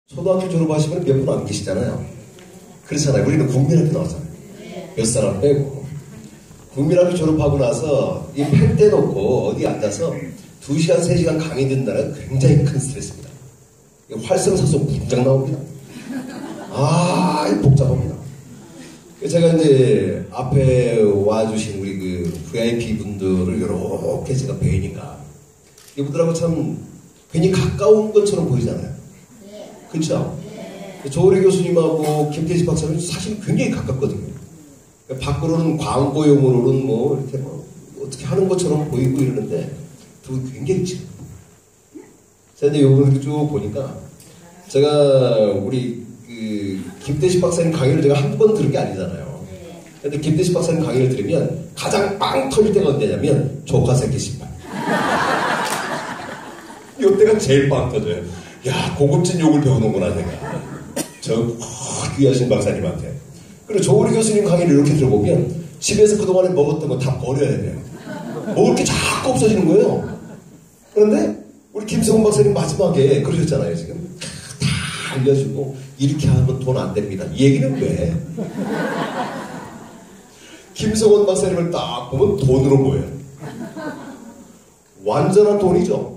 초등학교 졸업하시면 몇 분 안 계시잖아요. 그렇잖아요. 우리는 국민학교 나왔잖아요. 몇 사람 빼고. 국민학교 졸업하고 나서 이 펜 떼놓고 어디 앉아서 2시간, 3시간 강의 듣는다는 굉장히 큰 스트레스입니다. 활성산소 문장 나옵니다. 복잡합니다. 제가 이제 앞에 와주신 우리 그 VIP 분들을 이렇게 제가 뵈니까 이분들하고 참 괜히 가까운 것처럼 보이잖아요. 그렇죠? 조우리 교수님하고 김태식 박사님 사실 굉장히 가깝거든요. 밖으로는 광고용으로는 뭐 이렇게 뭐 어떻게 하는 것처럼 보이고 이러는데 두 분 굉장히 친해요. 제가 이제 요번에 쭉 보니까 제가 우리 그 김태식 박사님 강의를 제가 한두 번 들은 게 아니잖아요. 근데 김태식 박사님 강의를 들으면 가장 빵 터질 때가 언제냐면 조카 새끼 신발. 이때가 제일 빵 터져요. 야, 고급진 욕을 배우는구나 내가. 저 귀하신 박사님한테. 그리고 조우리 교수님 강의를 이렇게 들어보면 집에서 그동안에 먹었던 거 다 버려야 돼요. 먹을 게 자꾸 없어지는 거예요. 그런데 우리 김성훈 박사님 마지막에 그러셨잖아요. 지금 다 알려주고 이렇게 하면 돈 안 됩니다. 이 얘기는 왜? 김성훈 박사님을 딱 보면 돈으로 보여요. 완전한 돈이죠?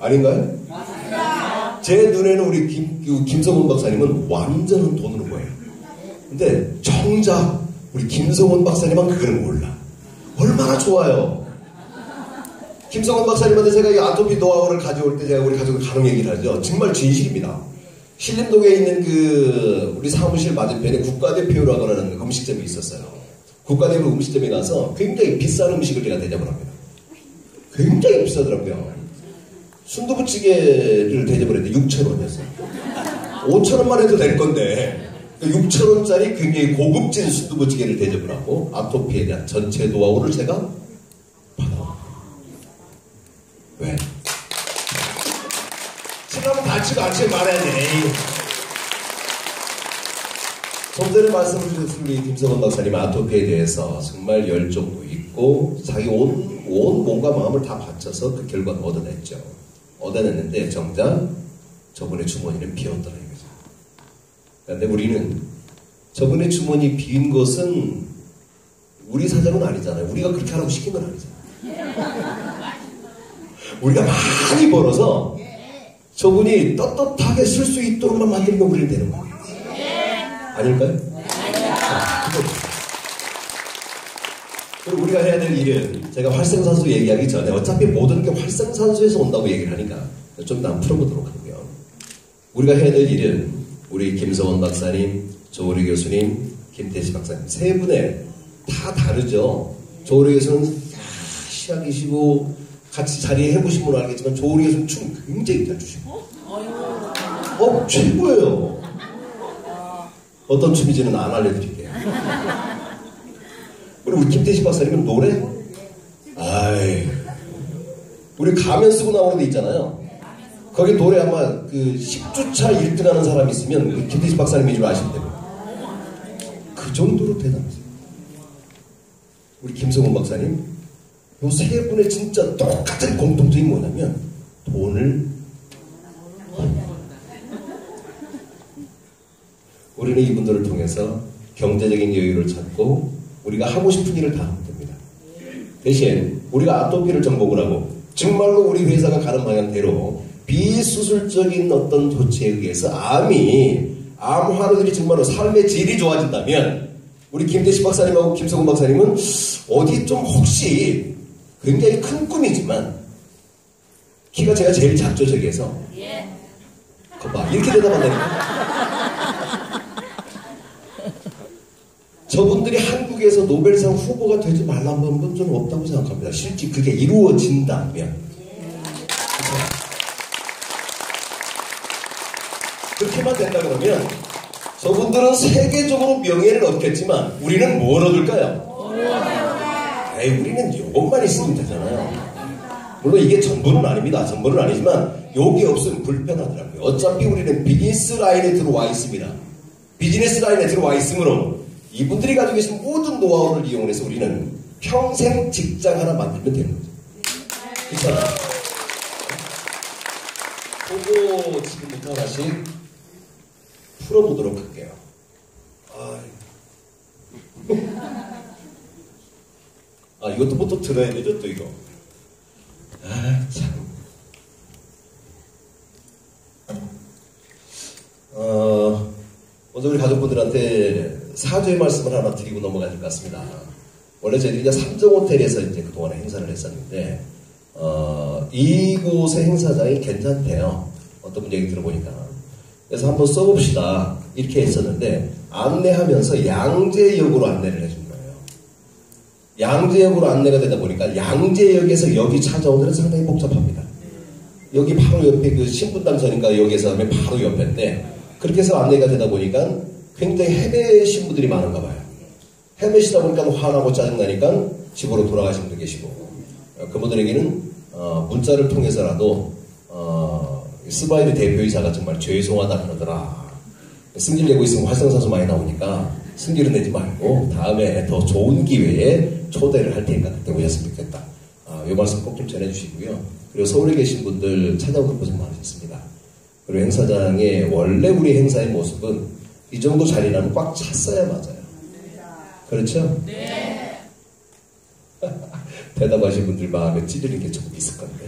아닌가요? 제 눈에는 우리 김성훈 박사님은 완전한 돈으로 보여요. 근데 정작 우리 김성훈 박사님은 그걸 몰라. 얼마나 좋아요. 김성훈 박사님한테 제가 이 아토피 노하우를 가져올 때 제가 우리 가족을 간혹 얘기를 하죠. 정말 진실입니다. 신림동에 있는 그 우리 사무실 맞은편에 국가대표라고 하는 음식점이 있었어요. 국가대표 음식점에 가서 굉장히 비싼 음식을 제가 대접을 합니다. 굉장히 비싸더라고요. 순두부찌개를 대접을 했는데 6,000원이었어요. 5,000원만 해도 될 건데 6,000원짜리 굉장히 고급진 순두부찌개를 대접을 하고 아토피에 대한 전체 노하우를 제가 받아요. 왜? 지나면 같이 말해야 돼. 좀 전에 말씀을 주신 우리 김성훈 박사님 아토피에 대해서 정말 열정도 있고 자기 온 몸과 마음을 다 바쳐서 그 결과를 얻어냈죠. 얻어냈는데 정작 저분의 주머니는 비었더라 이거죠. 그런데 우리는 저분의 주머니 빈 것은 우리 사정은 아니잖아요. 우리가 그렇게 하라고 시킨 건 아니잖아요. 우리가 많이 벌어서 저분이 떳떳하게 쓸 수 있도록만 만들면 우리는 되는 거예요. 아닐까요? 그리고 우리가 해야 될 일은 제가 활성산소 얘기하기 전에 어차피 모든 게 활성산소에서 온다고 얘기를 하니까 좀 더 풀어보도록 하고요. 우리가 해야 될 일은 우리 김성원 박사님, 조우리 교수님, 김태식 박사님 세 분의 다 다르죠. 조우리 교수는 시작이시고 같이 자리에 해보신 분은 알겠지만 조우리 교수는 춤 굉장히 잘 추시고 최고예요. 어떤 춤인지는 안 알려드릴게요. 그리고 우리 김태식 박사님은 노래? 우리 가면 쓰고 나오는 데 있잖아요. 거기 노래 아마 그 10주차 1등 하는 사람이 있으면 우리 김태식 박사님인 줄 아시면 됩니다. 그 정도로 대단하세요. 우리 김성훈 박사님, 요 세 분의 진짜 똑같은 공통점이 뭐냐면 돈을 우리는 이분들을 통해서 경제적인 여유를 찾고 우리가 하고 싶은 일을 다 하면 됩니다. 대신 우리가 아토피를 정복을 하고 정말로 우리 회사가 가는 방향대로 비수술적인 어떤 조치에 의해서 암 환우들이 정말로 삶의 질이 좋아진다면 우리 김태식 박사님하고 김성훈 박사님은 어디 좀 혹시 굉장히 큰 꿈이지만 키가 제가 제일 작죠 저기에서 거봐 이렇게 대답한다니까. 저분들이 한국에서 노벨상 후보가 되지 말란 방법은 저는 없다고 생각합니다. 실제 그게 이루어진다면. 그렇게만 된다 그러면 저분들은 세계적으로 명예를 얻겠지만 우리는 뭘 얻을까요? 우리는 이것만 있으면 되잖아요. 물론 이게 전부는 아닙니다. 전부는 아니지만 여기 없으면 불편하더라고요. 어차피 우리는 비즈니스 라인에 들어와 있습니다. 비즈니스 라인에 들어와 있으므로 이분들이 가지고 계신 모든 노하우를 이용해서 우리는 평생 직장 하나 만들면 되는 거죠. 그렇잖아요. 지금부터 하나씩 풀어보도록 할게요. 이것도 뭐 또 들어야 되죠, 또 이거. 참. 먼저 우리 가족분들한테 사죄의 말씀을 하나 드리고 넘어가야 될 것 같습니다. 원래 저희들이 이제 삼정호텔에서 이제 그동안에 행사를 했었는데, 이곳의 행사장이 괜찮대요. 어떤 분 얘기 들어보니까. 그래서 한번 써봅시다. 이렇게 했었는데, 안내하면서 양재역으로 안내를 해준 거예요. 양재역으로 안내가 되다 보니까 양재역에서 여기 찾아오는 상당히 복잡합니다. 여기 바로 옆에 그 신분당선인가 여기에서 하면 바로 옆인데, 그렇게 해서 안내가 되다 보니까 굉장히 헤매신 분들이 많은가 봐요. 헤매시다 보니까 화나고 짜증나니까 집으로 돌아가신 분도 계시고, 그분들에게는 문자를 통해서라도 스바이르 대표이사가 정말 죄송하다 그러더라. 승질 내고 있으면 활성산소 많이 나오니까 승질은 내지 말고 다음에 더 좋은 기회에 초대를 할 테니까 그때 오셨으면 좋겠다. 이 말씀 꼭 좀 전해주시고요. 그리고 서울에 계신 분들 찾아오는 고생 많으셨습니다. 그리고 행사장에 원래 우리 행사의 모습은 이 정도 자리라면 꽉 찼어야 맞아요. 그렇죠? 네. 대답하신 분들 마음에 찌르는 게 조금 있을 건데.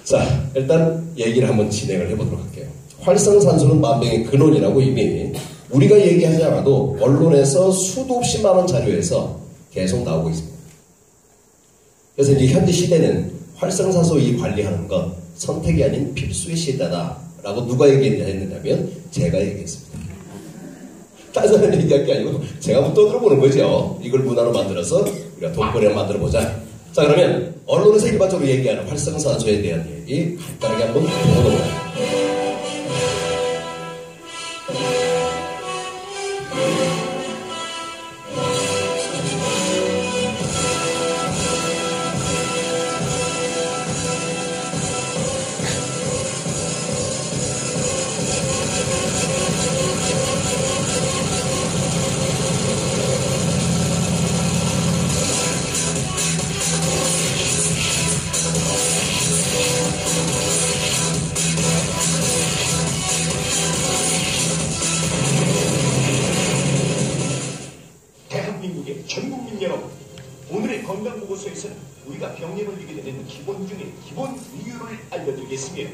자, 일단 얘기를 한번 진행을 해보도록 할게요. 활성산소는 만병의 근원이라고 이미 우리가 얘기하지 않아도 언론에서 수도 없이 많은 자료에서 계속 나오고 있습니다. 그래서 이제 현재 시대는 활성산소 이 관리하는 것 선택이 아닌 필수의 시대다라고 누가 얘기했느냐면 제가 얘기했습니다. 다른 사람이 얘기할 게 아니고 제가 한번 떠들어보는 거죠. 이걸 문화로 만들어서 우리가 돈벌이로 만들어보자. 자, 그러면 언론에서 일반적으로 얘기하는 활성산소에 대한 얘기 간단하게 한번 보도록 할게요. 병력을 이기게 되는 기본 중에 기본 이유를 알려드리겠습니다.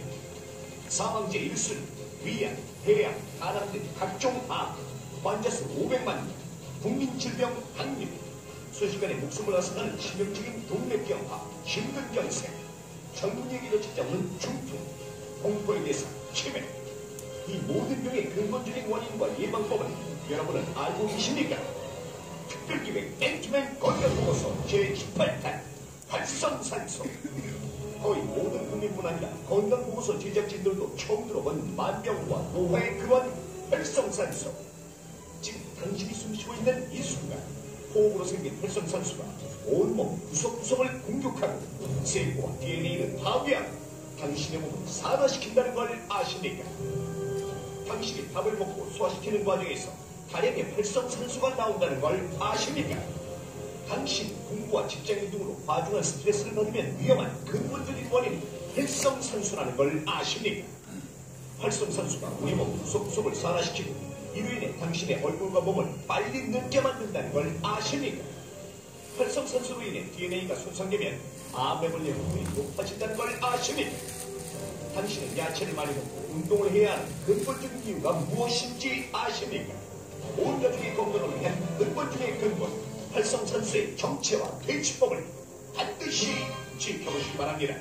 사망자 1순, 위암, 폐암, 간암 등 각종 암, 환자 수 500만 명, 국민질병 확률, 순식간에 목숨을 앗아가는 치명적인 동맥경화, 심근경색, 전문의에게도 찾아오는 중풍, 공포의 대상, 치매. 이 모든 병의 근본적인 원인과 예방법은 여러분은 알고 계십니까? 특별기획 맨투맨 건강보고서 제18탄 활성산소. 거의 모든 국민뿐 아니라 건강보고서 제작진들도 처음 들어본 만병과 노화의 근원 활성산소. 지금 당신이 숨쉬고 있는 이 순간 호흡으로 생긴 활성산소가 온몸 구석구석을 공격하고 세포와 DNA를 파괴하고 당신의 몸을 산화시킨다는 걸 아십니까? 당신이 밥을 먹고 소화시키는 과정에서 다량의 활성산소가 나온다는 걸 아십니까? 당신 공부와 직장인 등으로 과중한 스트레스를 받으면 위험한 근본적인 원인이 활성산소라는 걸 아십니까? 활성산소가 우리 몸 구석구석을 산화시키고 이로 인해 당신의 얼굴과 몸을 빨리 늙게 만든다는 걸 아십니까? 활성산소로 인해 DNA가 손상되면 암에 걸릴 확률이 높아진다는 걸 아십니까? 당신은 야채를 많이 먹고 운동을 해야 하는 근본적인 이유가 무엇인지 아십니까? 온 가족의 건강을 위한 근본적인 근본 활성산소의 정체와 대치법을 반드시 지켜보시기 바랍니다.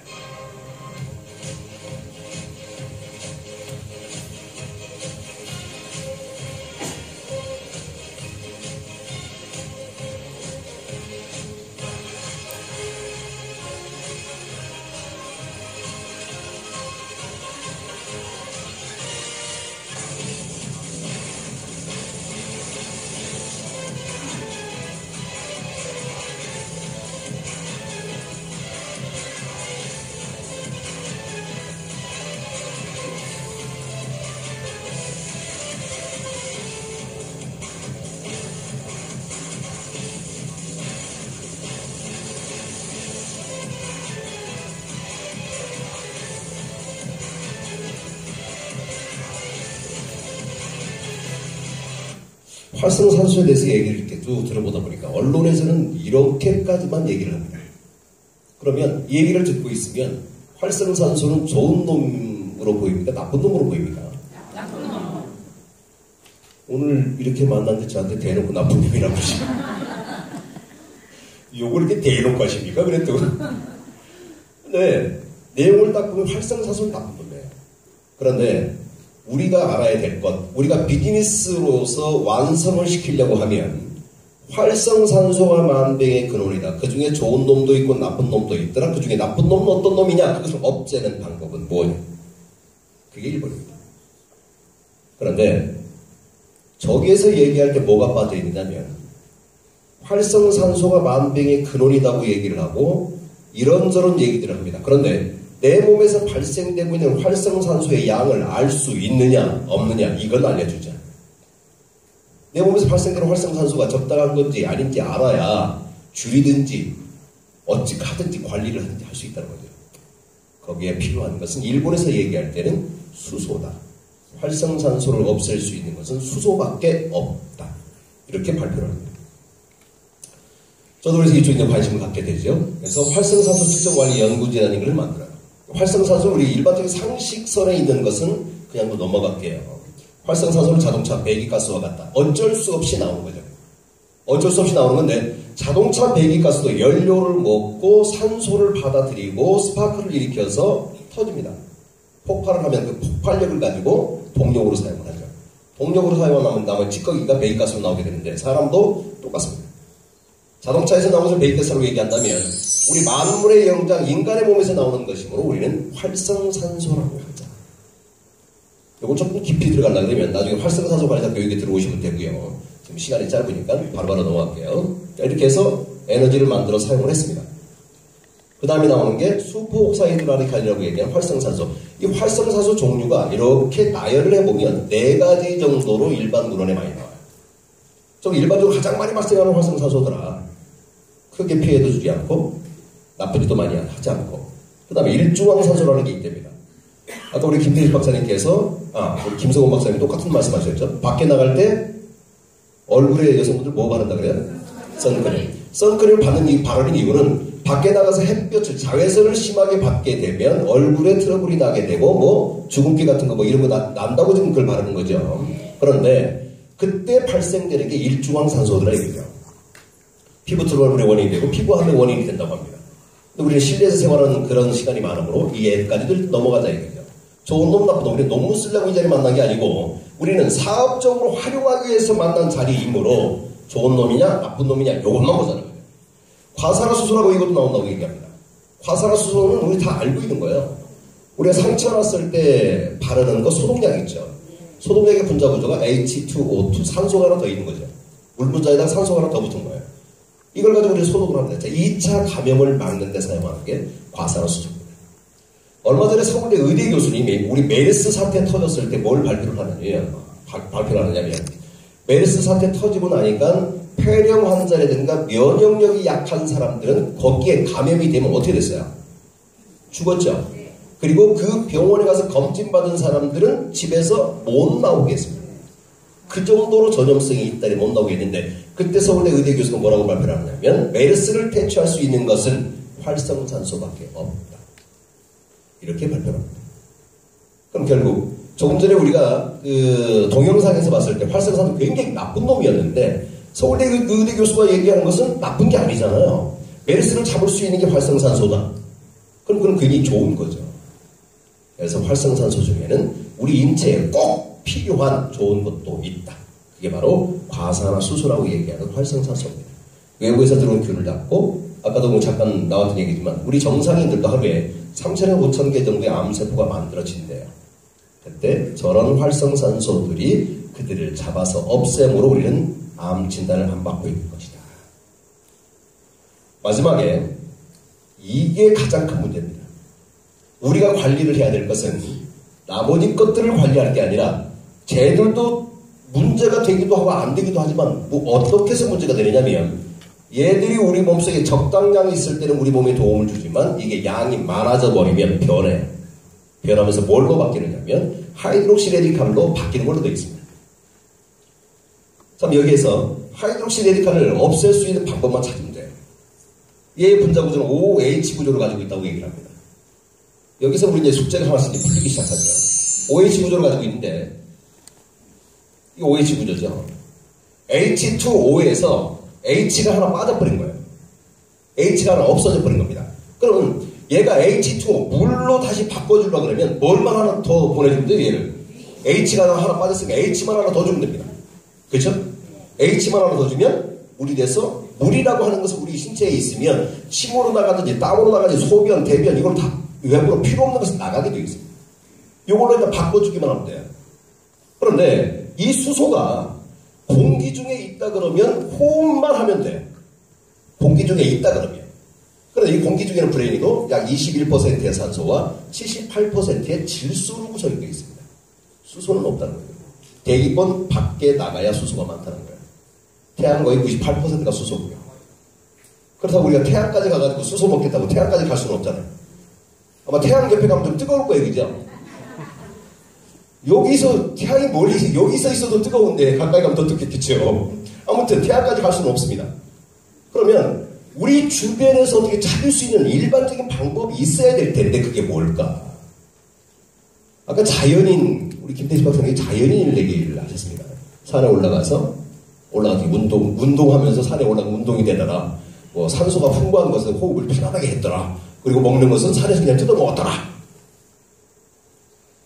활성산소에 대해서 얘기를 이렇게 쭉 들어보다 보니까 언론에서는 이렇게까지만 얘기를 합니다. 그러면 이 얘기를 듣고 있으면 활성산소는 좋은 놈으로 보입니까? 나쁜 놈으로 보입니까? 나쁜 놈. 오늘 이렇게 만났는데 저한테 대놓고 나쁜 놈이라고 그러시고 요걸 이렇게 대놓고 하십니까? 그랬더니 네, 내용을 딱 보면 활성산소는 나쁜 놈이에요. 그런데 우리가 알아야 될 것, 우리가 비즈니스로서 완성을 시키려고 하면 활성산소가 만병의 근원이다. 그 중에 좋은 놈도 있고 나쁜 놈도 있더라. 그 중에 나쁜 놈은 어떤 놈이냐? 그것을 없애는 방법은 뭐냐? 그게 1번입니다. 그런데 저기에서 얘기할 때 뭐가 빠져있냐면 활성산소가 만병의 근원이라고 얘기를 하고 이런저런 얘기들을 합니다. 그런데 내 몸에서 발생되고 있는 활성산소의 양을 알 수 있느냐 없느냐 이걸 알려주자. 내 몸에서 발생되는 활성산소가 적당한 건지 아닌지 알아야 줄이든지 어찌 하든지 관리를 하든지 할 수 있다는 거죠. 거기에 필요한 것은 일본에서 얘기할 때는 수소다. 활성산소를 없앨 수 있는 것은 수소밖에 없다. 이렇게 발표를 합니다. 저도 그래서 이쪽에 관심을 갖게 되죠. 그래서 활성산소 측정관리 연구진이라는 걸 만들어요. 활성산소 우리 일반적인 상식선에 있는 것은 그냥 넘어갈게요. 활성산소는 자동차 배기가스와 같다. 어쩔 수 없이 나오는 거죠. 어쩔 수 없이 나오는 건데 자동차 배기가스도 연료를 먹고 산소를 받아들이고 스파크를 일으켜서 터집니다. 폭발을 하면 그 폭발력을 가지고 동력으로 사용을 하죠. 동력으로 사용하면 나머지 찌꺼기가 배기가스로 나오게 되는데 사람도 똑같습니다. 자동차에서 나오는 것을 배기가스라고 얘기한다면 우리 만물의 영장 인간의 몸에서 나오는 것이므로 우리는 활성산소라고 하자. 이건 조금 깊이 들어가려고 하면 나중에 활성산소 관련해서 교육에 들어오시면 되고요. 지금 시간이 짧으니까 바로바로 넘어갈게요. 이렇게 해서 에너지를 만들어 사용을 했습니다. 그 다음에 나오는 게 슈퍼옥사이드 라디칼이라고 얘기하는 활성산소. 이 활성산소 종류가 이렇게 나열을 해보면 4가지 정도로 일반 물원에 많이 나와요. 좀 일반적으로 가장 많이 발생하는 활성산소더라. 크게 피해도 주지 않고 나쁘지도 많이 하지 않고 그 다음에 일중황산소라는 게 있답니다. 아까 우리 김태식 박사님께서 우리 김성원 박사님이 똑같은 말씀하셨죠. 밖에 나갈 때 얼굴에 여성분들 뭐 바른다 그래요? 선크림. 선크림을 바르는 이유는 밖에 나가서 햇볕을 자외선을 심하게 받게 되면 얼굴에 트러블이 나게 되고 뭐 주근깨 같은 거 뭐 이런 거 난다고 지금 그걸 바르는 거죠. 그런데 그때 발생되는 게 일중황산소더라 이거죠. 피부 트러블의 원인이 되고 피부암의 원인이 된다고 합니다. 근데 우리는 실내에서 생활하는 그런 시간이 많으므로 이 애까지도 넘어가자 이거죠. 좋은 놈 나쁜 놈 우리는 논문 쓰려고 이 자리에 만난 게 아니고 우리는 사업적으로 활용하기 위해서 만난 자리이므로 좋은 놈이냐 나쁜 놈이냐 요것만 보자는 거예요. 과산화수소라고 이것도 나온다고 얘기합니다. 과산화수소는 우리 다 알고 있는 거예요. 우리가 상처 났을 때 바르는 거 소독약 있죠. 소독약의 분자 구조가 H2O2 산소가 하나 더 있는 거죠. 물 분자에다 산소가 하나 더 붙은 거예요. 이걸 가지고 우리 소독을 합니다. 2차 감염을 막는 데 사용하는 게 과산화수소입니다. 얼마 전에 서울대 의대 교수님이 우리 메르스 사태 터졌을 때 뭘 발표를 하느냐면 메르스 사태 터지고 나니까 폐렴 환자라든가 면역력이 약한 사람들은 거기에 감염이 되면 어떻게 됐어요? 죽었죠. 그리고 그 병원에 가서 검진받은 사람들은 집에서 못 나오게 했습니다. 그 정도로 전염성이 있다니 못 나오게 했는데 그때 서울대 의대 교수가 뭐라고 발표를 하냐면 메르스를 퇴치할 수 있는 것은 활성산소밖에 없다. 이렇게 발표를 합니다. 그럼 결국 조금 전에 우리가 그 동영상에서 봤을 때 활성산소 굉장히 나쁜 놈이었는데 서울대 의대 교수가 얘기하는 것은 나쁜 게 아니잖아요. 메르스를 잡을 수 있는 게 활성산소다. 그럼 굉장히 좋은 거죠. 그래서 활성산소 중에는 우리 인체에 꼭 필요한 좋은 것도 있다. 그게 바로 과산화수소라고 얘기하는 활성산소입니다. 외부에서 들어온 균을 잡고 아까도 잠깐 나왔던 얘기지만 우리 정상인들도 하루에 3,000에 5,000개 정도의 암세포가 만들어진대요. 그때 저런 활성산소들이 그들을 잡아서 없앰으로 우리는 암 진단을 안 받고 있는 것이다. 마지막에 이게 가장 큰 문제입니다. 우리가 관리를 해야 될 것은 나머지 것들을 관리할 게 아니라 쟤들도 문제가 되기도 하고 안 되기도 하지만 어떻게 해서 문제가 되느냐면 얘들이 우리 몸속에 적당량이 있을 때는 우리 몸에 도움을 주지만 이게 양이 많아져 버리면 변해요. 변하면서 뭘로 바뀌느냐면 하이드록시 레디칼로 바뀌는 걸로 되어 있습니다. 참 여기에서 하이드록시레디칼을 없앨 수 있는 방법만 찾으면 돼요. 얘의 분자 구조는 OH 구조를 가지고 있다고 얘기를 합니다. 여기서 우리 이제 숙제가 하나씩 풀리기 시작하죠. OH 구조를 가지고 있는데, 이 OH 구조죠. H2O에서 H가 하나 빠져버린 거예요. H가 하나 없어져 버린 겁니다. 그럼 얘가 H2O, 물로 다시 바꿔주려고 그러면 뭘만 하나 더 보내주면 돼요, 얘를. H가 하나 빠졌으니까 H만 하나 더 주면 됩니다. 그렇죠? H만 하나 더 주면 물이 돼서, 물이라고 하는 것은 우리 신체에 있으면 침으로 나가든지 땀으로 나가든지 소변, 대변 이걸 다 외부로 필요 없는 것은 나가게 되어 있습니다. 이걸로 일단 바꿔주기만 하면 돼요. 그런데 이 수소가 공기 중에 있다 그러면 호흡만 하면 돼요. 공기 중에 있다 그러면. 그런데 이 공기 중에는 브레인이도 약 21%의 산소와 78%의 질소로 구성이 되어 있습니다. 수소는 없다는 거예요. 대기권 밖에 나가야 수소가 많다는 거예요. 태양 거의 98%가 수소고요. 그렇다고 우리가 태양까지 가가지고 수소 먹겠다고 태양까지 갈 수는 없잖아요. 아마 태양 옆에 가면 좀 뜨거울 거예요, 그죠? 여기서 태양이 멀리 여기서 있어도 뜨거운데 가까이 가면 더 뜨겁겠죠. 아무튼 태양까지 갈 수는 없습니다. 그러면 우리 주변에서 어떻게 찾을 수 있는 일반적인 방법이 있어야 될 텐데 그게 뭘까? 아까 자연인 우리 김태식 박사님이 자연인을 얘기를 하셨습니다. 산에 올라가서 운동하면서 산에 올라가 운동이 되더라. 뭐 산소가 풍부한 것은 호흡을 편안하게 했더라. 그리고 먹는 것은 산에서 그냥 뜯어 먹었더라.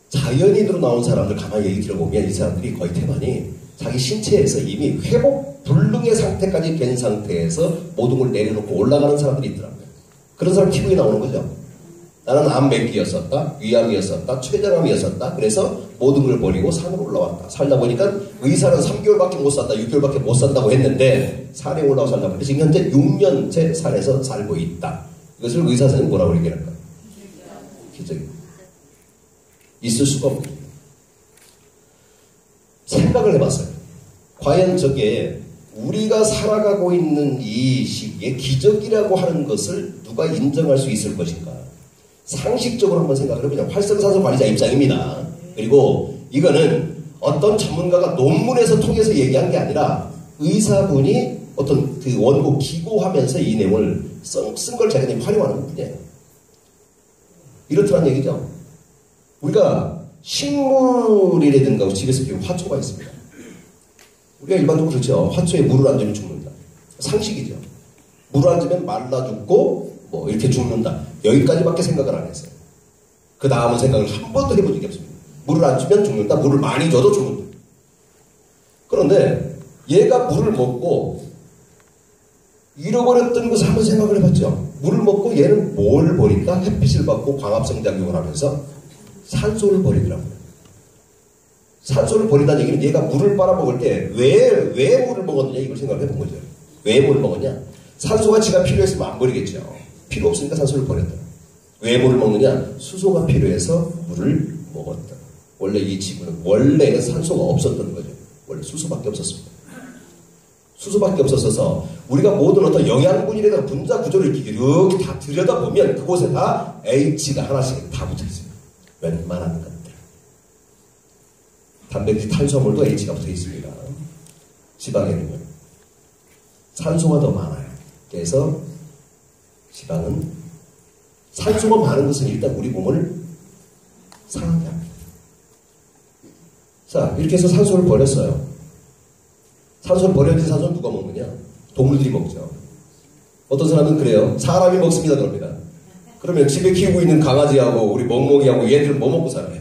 자연인으로 나온 사람들 가만히 얘기 들어보면 이 사람들이 거의 대만이 자기 신체에서 이미 회복 불능의 상태까지 된 상태에서 모든 걸 내려놓고 올라가는 사람들이 있더라고요. 그런 사람 TV에 나오는 거죠. 나는 암맥기였었다, 위암이었었다, 췌장암이었었다. 그래서 모든 걸 버리고 산으로 올라왔다. 살다 보니까 의사는 3개월밖에 못 산다, 6개월밖에 못 산다고 했는데 산에 올라와 살다 보니까 지금 현재 6년째 산에서 살고 있다. 이것을 의사 선생님은 뭐라고 얘기할까요? 기적입니다. 있을 수가 없거든요. 생각을 해봤어요. 과연 저게 우리가 살아가고 있는 이 시기에 기적이라고 하는 것을 누가 인정할 수 있을 것인가? 상식적으로 한번 생각을 해보자. 활성산소 관리자 입장입니다. 그리고 이거는 어떤 전문가가 논문에서 통해서 얘기한 게 아니라 의사분이 어떤 그 원고 기고하면서 이 내용을 쓴 걸 자기들이 활용하는 분이에요. 이렇다는 얘기죠. 우리가 식물이라든가 집에서 키우는 화초가 있습니다. 우리가 일반적으로 그렇죠. 화초에 물을 안 주면 죽는다. 상식이죠. 물을 안 주면 말라 죽고 뭐 이렇게 죽는다. 여기까지밖에 생각을 안 했어요. 그 다음은 생각을 한 번도 해본 적이 없습니다. 물을 안 주면 죽는다. 물을 많이 줘도 죽는다. 그런데 얘가 물을 먹고 잃어버렸던 것을 한번 생각을 해봤죠. 물을 먹고 얘는 뭘 버릴까? 햇빛을 받고 광합성작용을 하면서 산소를 버리더라고요. 산소를 버린다는 얘기는 얘가 물을 빨아먹을 때 왜 물을 먹었느냐 이걸 생각을 해본 거죠. 왜 물을 먹었냐? 산소가 지가 필요했으면 안 버리겠죠. 필요 없으니까 산소를 버렸다. 왜 물을 먹느냐? 수소가 필요해서 물을 먹었다. 원래 이 지구는 원래는 산소가 없었던 거죠. 원래 수소밖에 없었습니다. 수소밖에 없었어서 우리가 모든 어떤 영양분이라든가 분자 구조를 이렇게 다 들여다보면 그곳에 다 H가 하나씩 다 붙어있어요. 웬만한 것들. 단백질 탄수화물도 H가 붙어있습니다. 지방에는요. 산소가 더 많아요. 그래서 지방은 산소가 많은 것은 일단 우리 몸을 상하게 합니다. 자, 이렇게 해서 산소를 버렸어요. 산소를 버려진 산소는 누가 먹느냐? 동물들이 먹죠. 어떤 사람은 그래요. 사람이 먹습니다. 그럽니다. 그러면 집에 키우고 있는 강아지하고 우리 멍멍이하고 얘들은 뭐 먹고 살아요?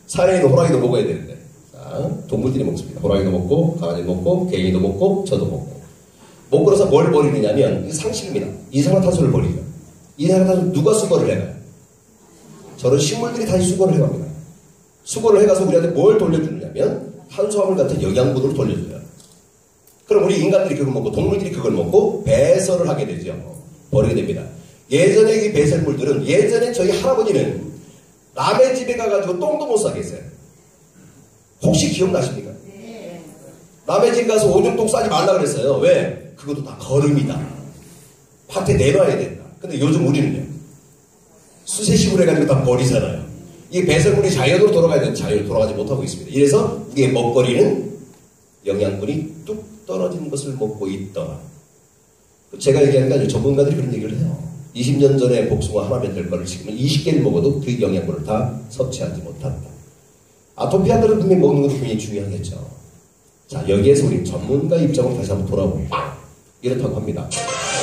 산에 있는 호랑이도 먹어야 되는데. 자, 동물들이 먹습니다. 호랑이도 먹고 강아지도 먹고 개인도 먹고 저도 먹고. 먹고 나서 뭘 버리느냐면 상식입니다. 이산화탄소를 버리죠. 이산화탄소 누가 수거를 해가요? 저런 식물들이 다시 수거를 해갑니다. 수거를 해가서 우리한테 뭘 돌려주느냐면 탄수화물 같은 영양분으로 돌려줘요. 그럼 우리 인간들이 그걸 먹고 동물들이 그걸 먹고 배설을 하게 되죠. 버리게 됩니다. 예전에 이 배설물들은 예전에 저희 할아버지는 남의 집에 가가지고 똥도 못 싸게 했어요. 혹시 기억나십니까? 남의 집 가서 오줌똥 싸지 말라 그랬어요. 왜? 그것도 다 거름이다. 밭에 내놔야 된다. 근데 요즘 우리는요. 수세식으로 해가지고 다 버리잖아요. 이 배설물이 자연으로 돌아가야 되는데 자연으로 돌아가지 못하고 있습니다. 이래서 우리의 먹거리는 영양분이 뚝 떨어진 것을 먹고 있더라. 제가 얘기하는 게 아니라 전문가들이 그런 얘기를 해요. 20년 전에 복숭아 하나면 될 거를 지금은 20개를 먹어도 그 영양분을 다 섭취하지 못한다. 아토피아들은 분명히 먹는 것도 굉장히 중요하겠죠. 자, 여기에서 우리 전문가 입장으로 다시 한번 돌아볼게요. 이렇다고 합니다.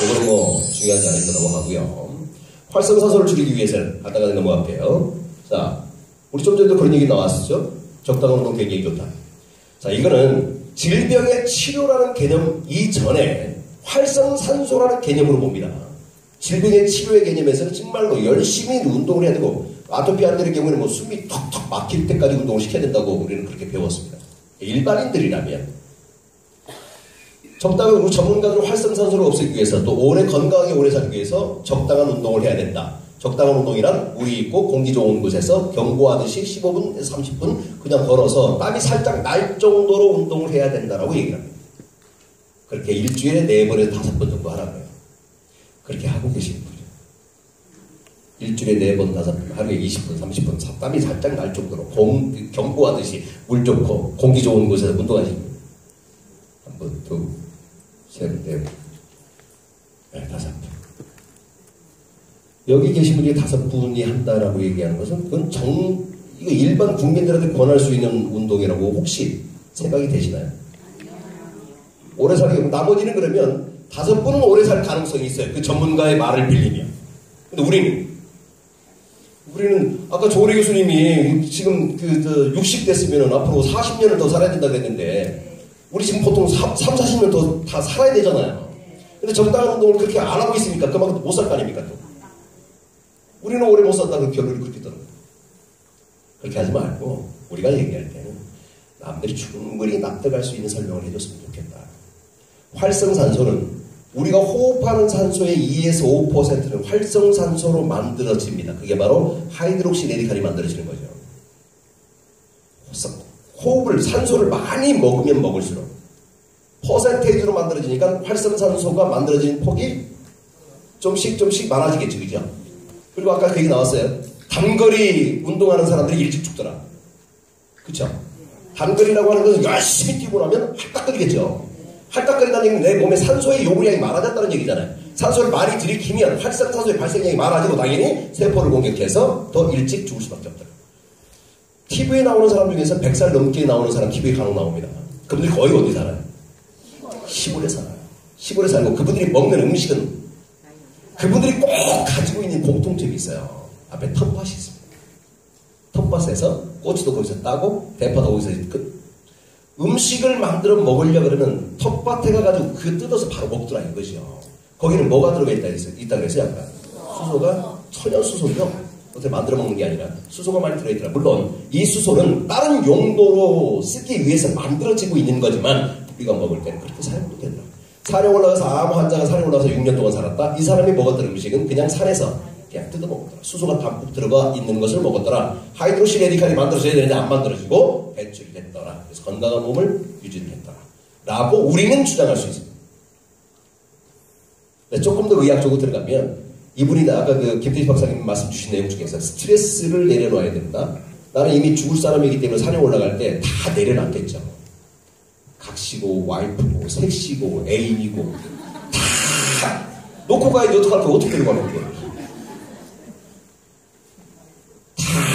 이거는 뭐 중요하지 않으니까 넘어가고요. 활성산소를 줄이기 위해서는 간단하게 넘어갈게요. 자, 우리 좀 전에도 그런 얘기 나왔었죠? 적당한 운동 굉장히 좋다. 자, 이거는 질병의 치료라는 개념 이전에 활성산소라는 개념으로 봅니다. 질병의 치료의 개념에서는 정말로 열심히 운동을 해야 되고, 아토피아들의 경우에는 뭐 숨이 턱턱 막힐 때까지 운동을 시켜야 된다고 우리는 그렇게 배웠습니다. 일반인들이라면 적당한 우리 전문가들은 활성산소를 없애기 위해서 또 오래 건강하게 오래 살기 위해서 적당한 운동을 해야 된다. 적당한 운동이란 물이 있고 공기 좋은 곳에서 경보하듯이 15분에서 30분 그냥 걸어서 땀이 살짝 날 정도로 운동을 해야 된다라고 얘기를 합니다. 그렇게 일주일에 4번에서 5번 정도 하라고요. 그렇게 하고 계신 분이죠. 일주일에 4번, 5번, 하루에 20분, 30분 땀이 살짝 날 정도로 경보하듯이 물 좋고 공기 좋은 곳에서 운동하시는 분이에요. 한 번, 둘, 셋, 넷, 5분. 여기 계신 분이 5분이 한다라고 얘기하는 것은 그건 이거 일반 국민들한테 권할 수 있는 운동이라고 혹시 생각이 되시나요? 오래 살기, 나머지는 그러면 5분은 오래 살 가능성이 있어요. 그 전문가의 말을 빌리면. 근데 우리는 아까 조리 교수님이 지금 60 됐으면 앞으로 40년을 더 살아야 된다고 했는데 우리 지금 보통 40년 더 다 살아야 되잖아요. 근데 적당한 운동을 그렇게 안 하고 있으니까 그만큼 못 살 거 아닙니까 또. 우리는 오래 못 산다는 결론이 그렇게 있더라고요. 그렇게 하지 말고 우리가 얘기할 때는 남들이 충분히 납득할 수 있는 설명을 해줬으면 좋겠다. 활성산소는 우리가 호흡하는 산소의 2에서 5%는 활성산소로 만들어집니다. 그게 바로 하이드록시 레디칼이 만들어지는 거죠. 산소를 많이 먹으면 먹을수록 퍼센테이지로 만들어지니까 활성산소가 만들어지는 폭이 좀씩 많아지겠죠. 그죠? 그리고 아까 그 얘기 나왔어요. 단거리 운동하는 사람들이 일찍 죽더라. 그쵸? 단거리라고 하는 것은 열심히 뛰고 나면 할딱거리겠죠. 할딱거린다는 얘기는 내 몸에 산소의 요구량이 많아졌다는 얘기잖아요. 산소를 많이 들이키면 활성산소의 발생량이 많아지고 당연히 세포를 공격해서 더 일찍 죽을 수밖에 없더라. TV에 나오는 사람 중에서 100살 넘게 나오는 사람 TV에 간혹 나옵니다. 그분들이 거의 어디 살아요? 시골에 살아요. 시골에 살고 그분들이 먹는 음식은 그분들이 꼭 가지고 있는 공통점이 있어요. 앞에 텃밭이 있습니다. 텃밭에서 꼬치도 거기서 따고 대파도 거기서 음식을 만들어 먹으려고 그러면 텃밭에 가가지고 그 뜯어서 바로 먹더라 이거죠. 거기는 뭐가 들어가 있다 그랬어요? 약간 수소가 천연 수소죠. 어떻게 만들어 먹는 게 아니라 수소가 많이 들어있더라. 물론 이 수소는 다른 용도로 쓰기 위해서 만들어지고 있는 거지만 우리가 먹을 때는 그렇게 사용도 되더라. 산에 올라가서 암 환자가 산에 올라가서 6년 동안 살았다. 이 사람이 먹었던 음식은 그냥 산에서 그냥 뜯어 먹었더라. 수소가 담뿍 들어가 있는 것을 먹었더라. 하이드로시 레디칼이 만들어져야 되는데 안 만들어지고 배출이 됐더라. 그래서 건강한 몸을 유지했더라. 라고 우리는 주장할 수 있습니다. 조금 더 의학적으로 들어가면 이분이 아까 김태희 박사님 말씀 주신 내용 중에서 스트레스를 내려놔야 된다. 나는 이미 죽을 사람이기 때문에 산에 올라갈 때 다 내려놨겠죠. 각시고 와이프고 색시고 애인이고 다 놓고 가야지 어떡할 거 어떻게 데려가는 거야.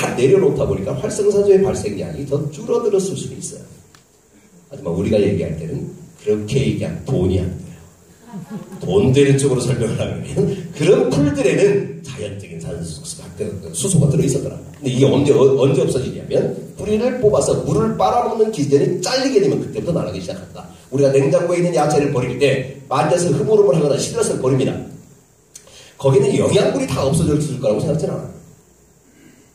다 내려놓다 보니까 활성산소의 발생량이 더 줄어들었을 수 있어요. 하지만 우리가 얘기할 때는 그렇게 얘기하면 돈이 안 돼요. 돈 되는 쪽으로 설명을 하면 그런 풀들에는 자연적인 수소가 들어있었더라. 근데 이게 언제 없어지냐면 뿌리를 뽑아서 물을 빨아먹는 기전이 잘리게 되면 그때부터 나가기 시작한다. 우리가 냉장고에 있는 야채를 버릴 때 만져서 흐물흐물하거나 시들어서 버립니다. 거기는 영양분이 다 없어졌을 거라고 생각하지 않아요.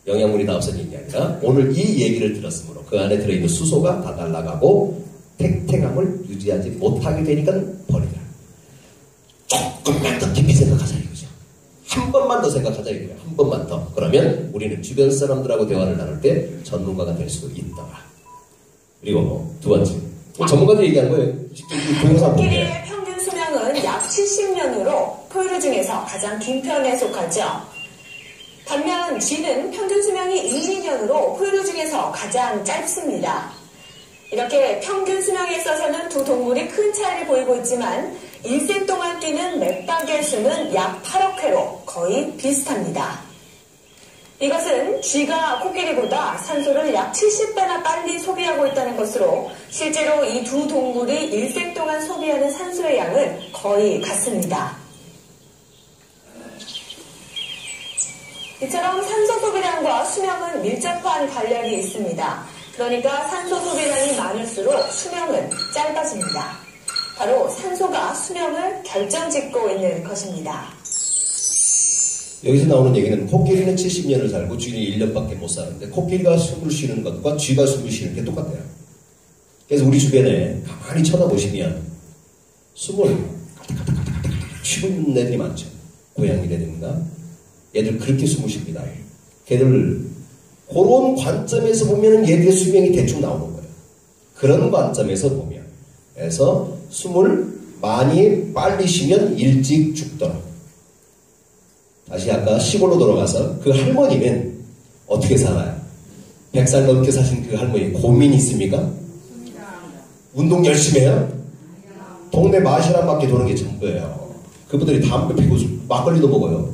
영양분이 다 없어진 게 아니라 오늘 이 얘기를 들었으므로 그 안에 들어있는 수소가 다 날아가고 탱탱함을 유지하지 못하게 되니까 버리라. 조금만 더 깊이 생각하자 이거죠. 한 번만 더 생각하자 이거예요. 한 번만 더. 그러면 우리는 주변 사람들하고 대화를 나눌 때 전문가가 될 수도 있더라. 그리고 두 번째. 전문가들이 얘기한 거예요. 직접 동영상 보면. 코끼리의 평균 수명은 약 70년으로 포유류 중에서 가장 긴 편에 속하죠. 반면 쥐는 평균 수명이 1, 2년으로 포유류 중에서 가장 짧습니다. 이렇게 평균 수명에 있어서는 두 동물이 큰 차이를 보이고 있지만 일생 동안 뛰는 맥박의 수는 약 8억 회로 거의 비슷합니다. 이것은 쥐가 코끼리보다 산소를 약 70배나 빨리 소비하고 있다는 것으로 실제로 이 두 동물이 일생 동안 소비하는 산소의 양은 거의 같습니다. 이처럼 산소 소비량과 수명은 밀접한 관련이 있습니다. 그러니까 산소 소비량이 많을수록 수명은 짧아집니다. 바로 산소가 수명을 결정짓고 있는 것입니다. 여기서 나오는 얘기는 코끼리는 70년을 살고 쥐는 1년밖에 못 사는데 코끼리가 숨을 쉬는 것과 쥐가 숨을 쉬는 게 똑같아요. 그래서 우리 주변에 가만히 쳐다보시면 숨을 쉬고 있는 애들이 많죠. 고양이라든가 얘들 그렇게 숨을 쉽니다. 걔들 그런 관점에서 보면 얘들의 수명이 대충 나오는 거예요. 그런 관점에서 보면 그래서 숨을 많이 빨리 쉬면 일찍 죽더라. 다시 아까 시골로 돌아가서 그 할머니는 어떻게 살아요? 100살 넘게 사신 그 할머니 고민 있습니까? 운동 열심히 해요? 동네 마실 한 바퀴 도는 게 전부예요. 그분들이 담배 피고 막걸리도 먹어요.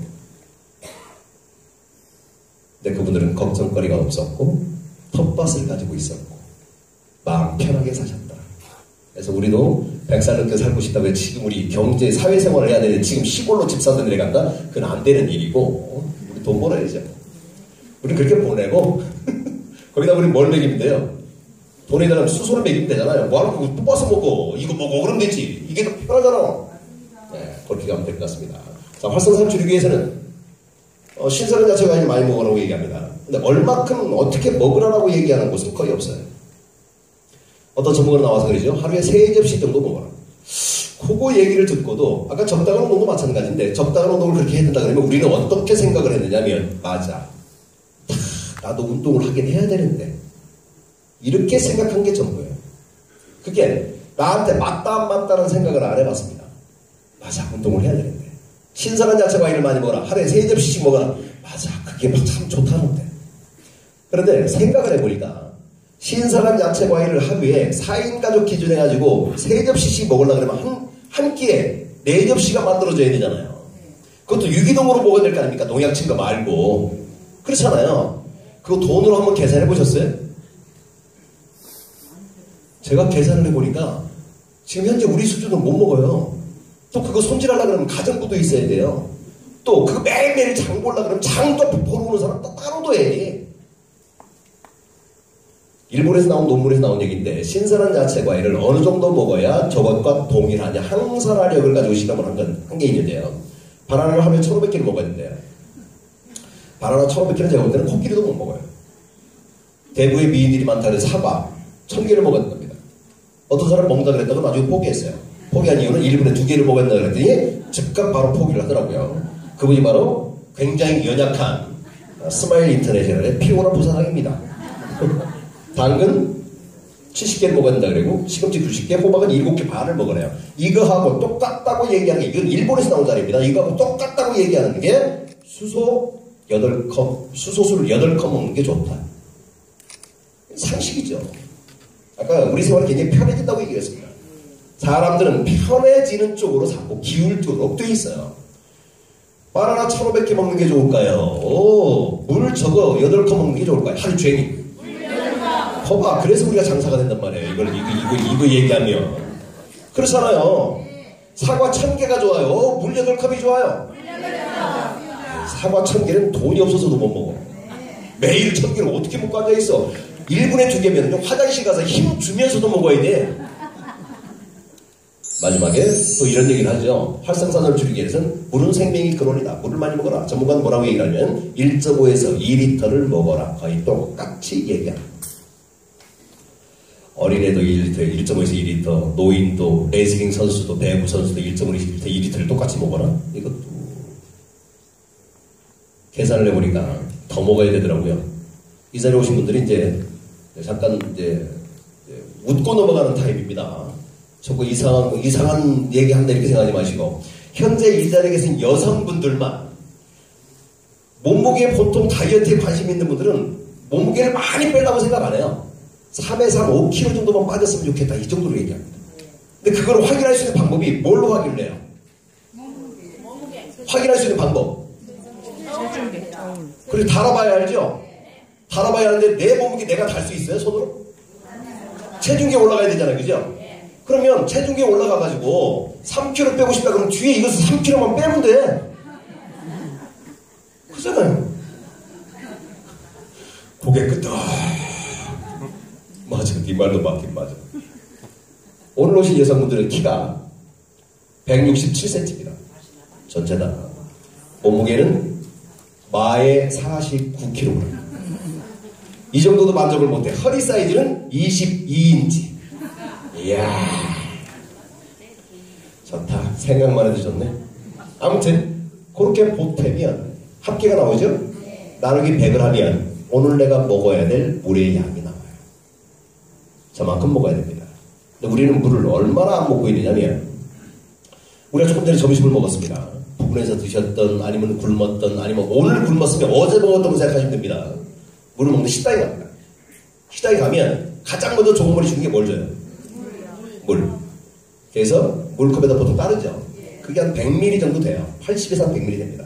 근데 그분들은 걱정거리가 없었고 텃밭을 가지고 있었고 마음 편하게 사셨다. 그래서 우리도 100살 넘게 살고 싶다고 지금 우리 경제 사회생활을 해야 되는데 지금 시골로 집 사는 데 간다? 그건 안 되는 일이고 우리 돈 벌어야죠. 우리 그렇게 보내고 거기다 우리 뭘 먹이면 돼요? 돈에다가 수소를 먹이면 되잖아요. 뭐하러 뽑아서 먹고 이거 먹고 그러면 되지. 이게 더 편하잖아. 네, 그렇게 가면 될 것 같습니다. 자, 활성산을 줄이기 위해서는 신선한 야채 과일 많이 먹으라고 얘기합니다. 근데 얼마큼 어떻게 먹으라고 얘기하는 곳은 거의 없어요. 어떤 전문가가 나와서 그러죠. 하루에 3접시 정도 먹어라. 그거 얘기를 듣고도 아까 적당한 운동도 마찬가지인데 적당한 운동을 그렇게 해야 된다 그러면 우리는 어떻게 생각을 했느냐면 맞아. 나도 운동을 하긴 해야 되는데 이렇게 생각한 게 전부예요. 그게 나한테 맞다 안 맞다는 생각을 안 해봤습니다. 맞아. 운동을 해야 되는데 신선한 야채 과일을 많이 먹어라. 하루에 3접시씩 먹어라. 맞아. 그게 참 좋다는데. 그런데 생각을 해보니까 신선한 야채 과일을 하루에 4인 가족 기준 해가지고 3접시씩 먹으려고 그러면 한 끼에 4접시가 만들어져야 되잖아요. 그것도 유기농으로 먹어야 될 거 아닙니까? 농약 친 거 말고. 그렇잖아요. 그거 돈으로 한번 계산해 보셨어요? 제가 계산을 해보니까 지금 현재 우리 수준은 못 먹어요. 또 그거 손질하려고 그러면 가정부도 있어야 돼요. 또 그거 매일매일 장 보려고 그러면 장도 보러 오는 사람 또 따로 둬야지. 일본에서 나온 논문에서 나온 얘기인데 신선한 야채 과일을 어느 정도 먹어야 저것과 동일하냐 항산화력을 가지고 실험을 한 게 있는데요. 바나나를 하루에 1500개를 먹어야 된대요. 바나나 1500개는 제가 볼 때는 코끼리도 못 먹어요. 대부의 미인들이 많다 그래서 사과 1000개를 먹어야 됩니다. 어떤 사람 먹는다 그랬다고 나중에 포기했어요. 포기한 이유는 1분에 2개를 먹어야 된다 그랬더니 즉각 바로 포기를 하더라고요. 그분이 바로 굉장히 연약한 스마일 인터내셔널의 피오나 부사장입니다. 당근 70개를 먹어야 된다 그러고 시금치 90개, 호박은 7개 반을 먹으래요. 이거하고 똑같다고 얘기하는 게 이건 일본에서 나온 자료입니다. 이거하고 똑같다고 얘기하는 게 수소술 8컵 먹는 게 좋다. 상식이죠. 아까 우리 생활이 굉장히 편해진다고 얘기했습니다. 사람들은 편해지는 쪽으로 자꾸 기울도록 돼 있어요. 바나나 1500개 먹는 게 좋을까요? 물 저거 8컵 먹는 게 좋을까요? 하루 종일. 거봐, 그래서 우리가 장사가 된단 말이에요. 이거 얘기하면. 그렇잖아요. 사과 1000개가 좋아요. 물 8컵이 좋아요. 사과 1000개는 돈이 없어서도 못 먹어. 매일 1000개를 어떻게 먹고 앉아있어? 1분에 2개면 화장실 가서 힘 주면서도 먹어야 돼. 마지막에 또 이런 얘기를 하죠. 활성산소를 줄이기 위해서는 물은 생명의 근원이다. 물을 많이 먹어라. 전문가는 뭐라고 얘기를 하면 1.5에서 2리터를 먹어라. 거의 똑같이 얘기합니다. 어린애도 1리터에 1.5에서 2리터, 노인도, 레슬링 선수도, 배구 선수도 1.5에서 2리터를 똑같이 먹어라. 이것도 계산을 해보니까 더 먹어야 되더라고요. 이 자리에 오신 분들이 이제 잠깐 이제 웃고 넘어가는 타입입니다. 자꾸 이상한 얘기 한다 이렇게 생각하지 마시고 현재 이 자리에 계신 여성분들만 몸무게 보통 다이어트에 관심 있는 분들은 몸무게를 많이 빼려고 생각 안 해요. 3에서 한 5kg 정도만 빠졌으면 좋겠다. 이 정도로 얘기합니다. 근데 그걸 확인할 수 있는 방법이 뭘로 확인을 해요? 확인할 수 있는 방법. 그리고 달아봐야 알죠? 달아봐야 하는데 내 몸무게 내가 달 수 있어요? 손으로? 체중계 올라가야 되잖아요. 그죠? 그러면 체중계 올라가가지고 3kg 빼고 싶다 그러면 뒤에 이것을 3kg만 빼면 돼. 그잖아요. 고개 끄덕. 맞아. 네 말도 맞긴 맞아. 오늘 오신 여성분들의 키가 167cm입니다. 전체다. 몸무게는 마에 49kg. 이 정도도 만족을 못해. 허리 사이즈는 22인치. 이야. 좋다. 생각만 해도 좋네. 아무튼 그렇게 보태면 합계가 나오죠? 나누기 100을 하면 오늘 내가 먹어야 될 물의 양이 나와요. 저만큼 먹어야 됩니다. 근데 우리는 물을 얼마나 안 먹고 있느냐면 우리가 조금 전에 점심을 먹었습니다. 부근에서 드셨던 아니면 굶었던 아니면 오늘 굶었으면 어제 먹었던 거 생각하시면 됩니다. 물을 먹는데 식당에 갑니다. 식당에 가면 가장 먼저 좋은 물이 주는 게 뭘 줘요? 물. 그래서 물컵에다 보통 따르죠. 그게 한 100ml 정도 돼요. 80에서 한 100ml 됩니다.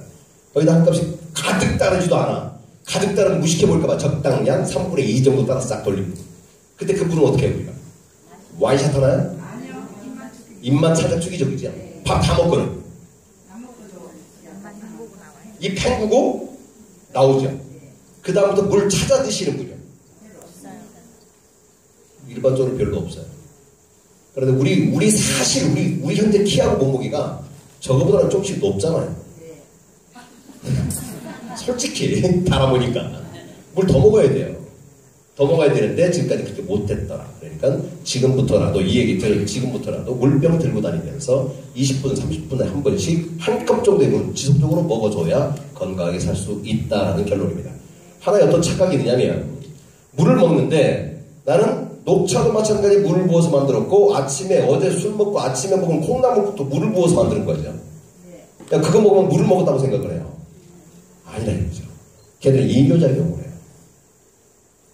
거기다 한 컵씩 가득 따르지도 않아. 가득 따르면 무식해볼까봐 적당량 3분의 2 정도 따라서 싹 돌립니다. 그때 그 물은 어떻게 해요 우리가? 와이샷 하나요? 입만 살짝 죽이죠. 그죠? 밥 다 먹고는 입 헹구고 나오죠. 그 다음부터 물 찾아 드시는군요. 일반적으로 별로 없어요. 그런데 우리 사실 우리 현재 키하고 몸무게가 저거보다는 조금씩 높잖아요. 솔직히 달아보니까 물 더 먹어야 돼요. 더 먹어야 되는데 지금까지 그렇게 못했더라. 그러니까 지금부터라도 이 얘기 지금부터라도 물병 들고 다니면서 20분, 30분에 한 번씩 한 컵 정도의 물 지속적으로 먹어줘야 건강하게 살 수 있다라는 결론입니다. 하나의 어떤 착각이 있느냐면 물을 먹는데 나는 녹차도 마찬가지 물을 부어서 만들었고 아침에 어제 술 먹고 아침에 먹은 콩나물국도 물을 부어서 만드는 거죠. 그러니까 그거 먹으면 물을 먹었다고 생각을 해요. 아니라 이거죠. 걔들은 이뇨작용을 해요.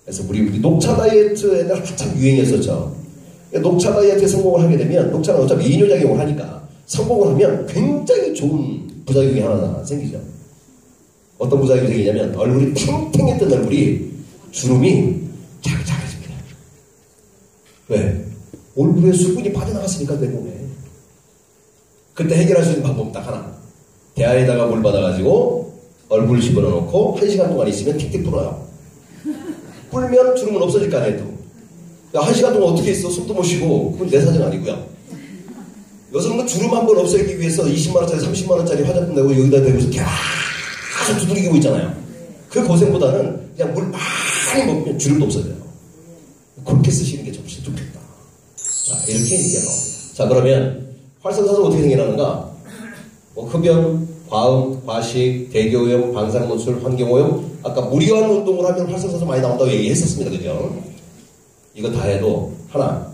그래서 우리 녹차 다이어트 옛날에 한참 유행했었죠. 그러니까 녹차 다이어트에 성공을 하게 되면 녹차는 어차피 이뇨작용을 하니까 성공을 하면 굉장히 좋은 부작용이 하나 생기죠. 어떤 부작용이 생기냐면 얼굴이 탱탱했던 얼굴이 주름이 작아집니다. 왜? 얼굴에 수분이 빠져나갔으니까 내 몸에. 그때 해결할 수 있는 방법은 딱 하나. 대야에다가 물 받아가지고 얼굴을 집어넣고 1시간 동안 있으면 틱틱 불어요. 불면 주름은 없어질 거 아니에요. 1시간 동안 어떻게 있어? 숨도 못 쉬고. 그건 내 사정 아니고요. 여성은 주름 한 번 없애기 위해서 20만원짜리 30만원짜리 화장품 내고 여기다 대고서 계속 두드리고 있잖아요. 그 고생보다는 그냥 물 많이 먹으면 주름도 없어져요. 그렇게 쓰시는 게 훨씬 좋겠다. 자, 이렇게 얘기가 나옵니다. 자, 그러면 활성산소 어떻게 생겨나는가? 흡연, 과음, 과식, 대기오염, 방사능노출, 환경오염. 아까 무리한 운동을 하면 활성산소 많이 나온다고 얘기했었습니다. 그죠? 이거 다 해도 하나,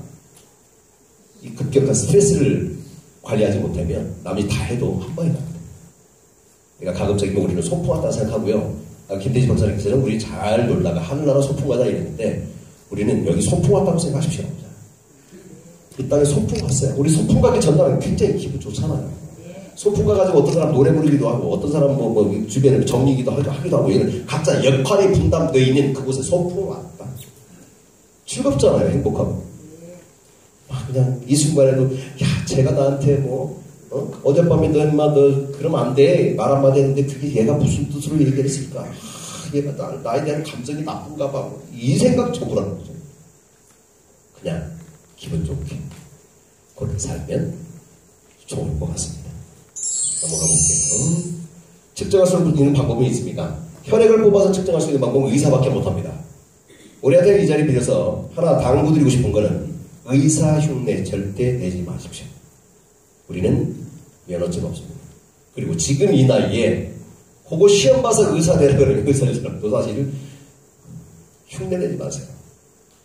이 급격한 스트레스를 관리하지 못하면 남이 다 해도 한 방에 나옵니다. 그러니까 가급적이면 우리는 소풍 왔다고 생각하고요. 김대지 박사님께서는 우리 잘 놀다가 하늘나라 소풍 가자 이랬는데 우리는 여기 소풍 왔다고 생각하십시오. 이 땅에 소풍 갔어요. 우리 소풍 가기 전날은 굉장히 기분 좋잖아요. 소풍 가가지고 어떤 사람 노래 부르기도 하고 어떤 사람 뭐 주변을 정리기도 하기도 하고 이런 각자 역할이 분담되어 있는 그곳에 소풍 왔다. 즐겁잖아요. 행복하고. 그냥 이 순간에도 야 쟤가 나한테 뭐 어젯밤에 너 인마 너 그러면 안 돼. 말 한마디 했는데 그게 얘가 무슨 뜻으로 얘기를 했을까. 얘가 나에 대한 감정이 나쁜가 봐. 이 생각 전부 하는 거죠. 그냥 기분 좋게 그렇게 살면 좋을 것 같습니다. 넘어가 볼게요. 측정할 수 있는 방법이 있습니다. 혈액을 뽑아서 측정할 수 있는 방법은 의사밖에 못합니다. 우리한테 이 자리 빌려서 하나 당부드리고 싶은 거는 의사 흉내 절대 내지 마십시오. 우리는 면허증 없습니다. 그리고 지금 이 나이에 그거 시험 봐서 의사 되는 거는 의사들도 사실 흉내 내지 마세요.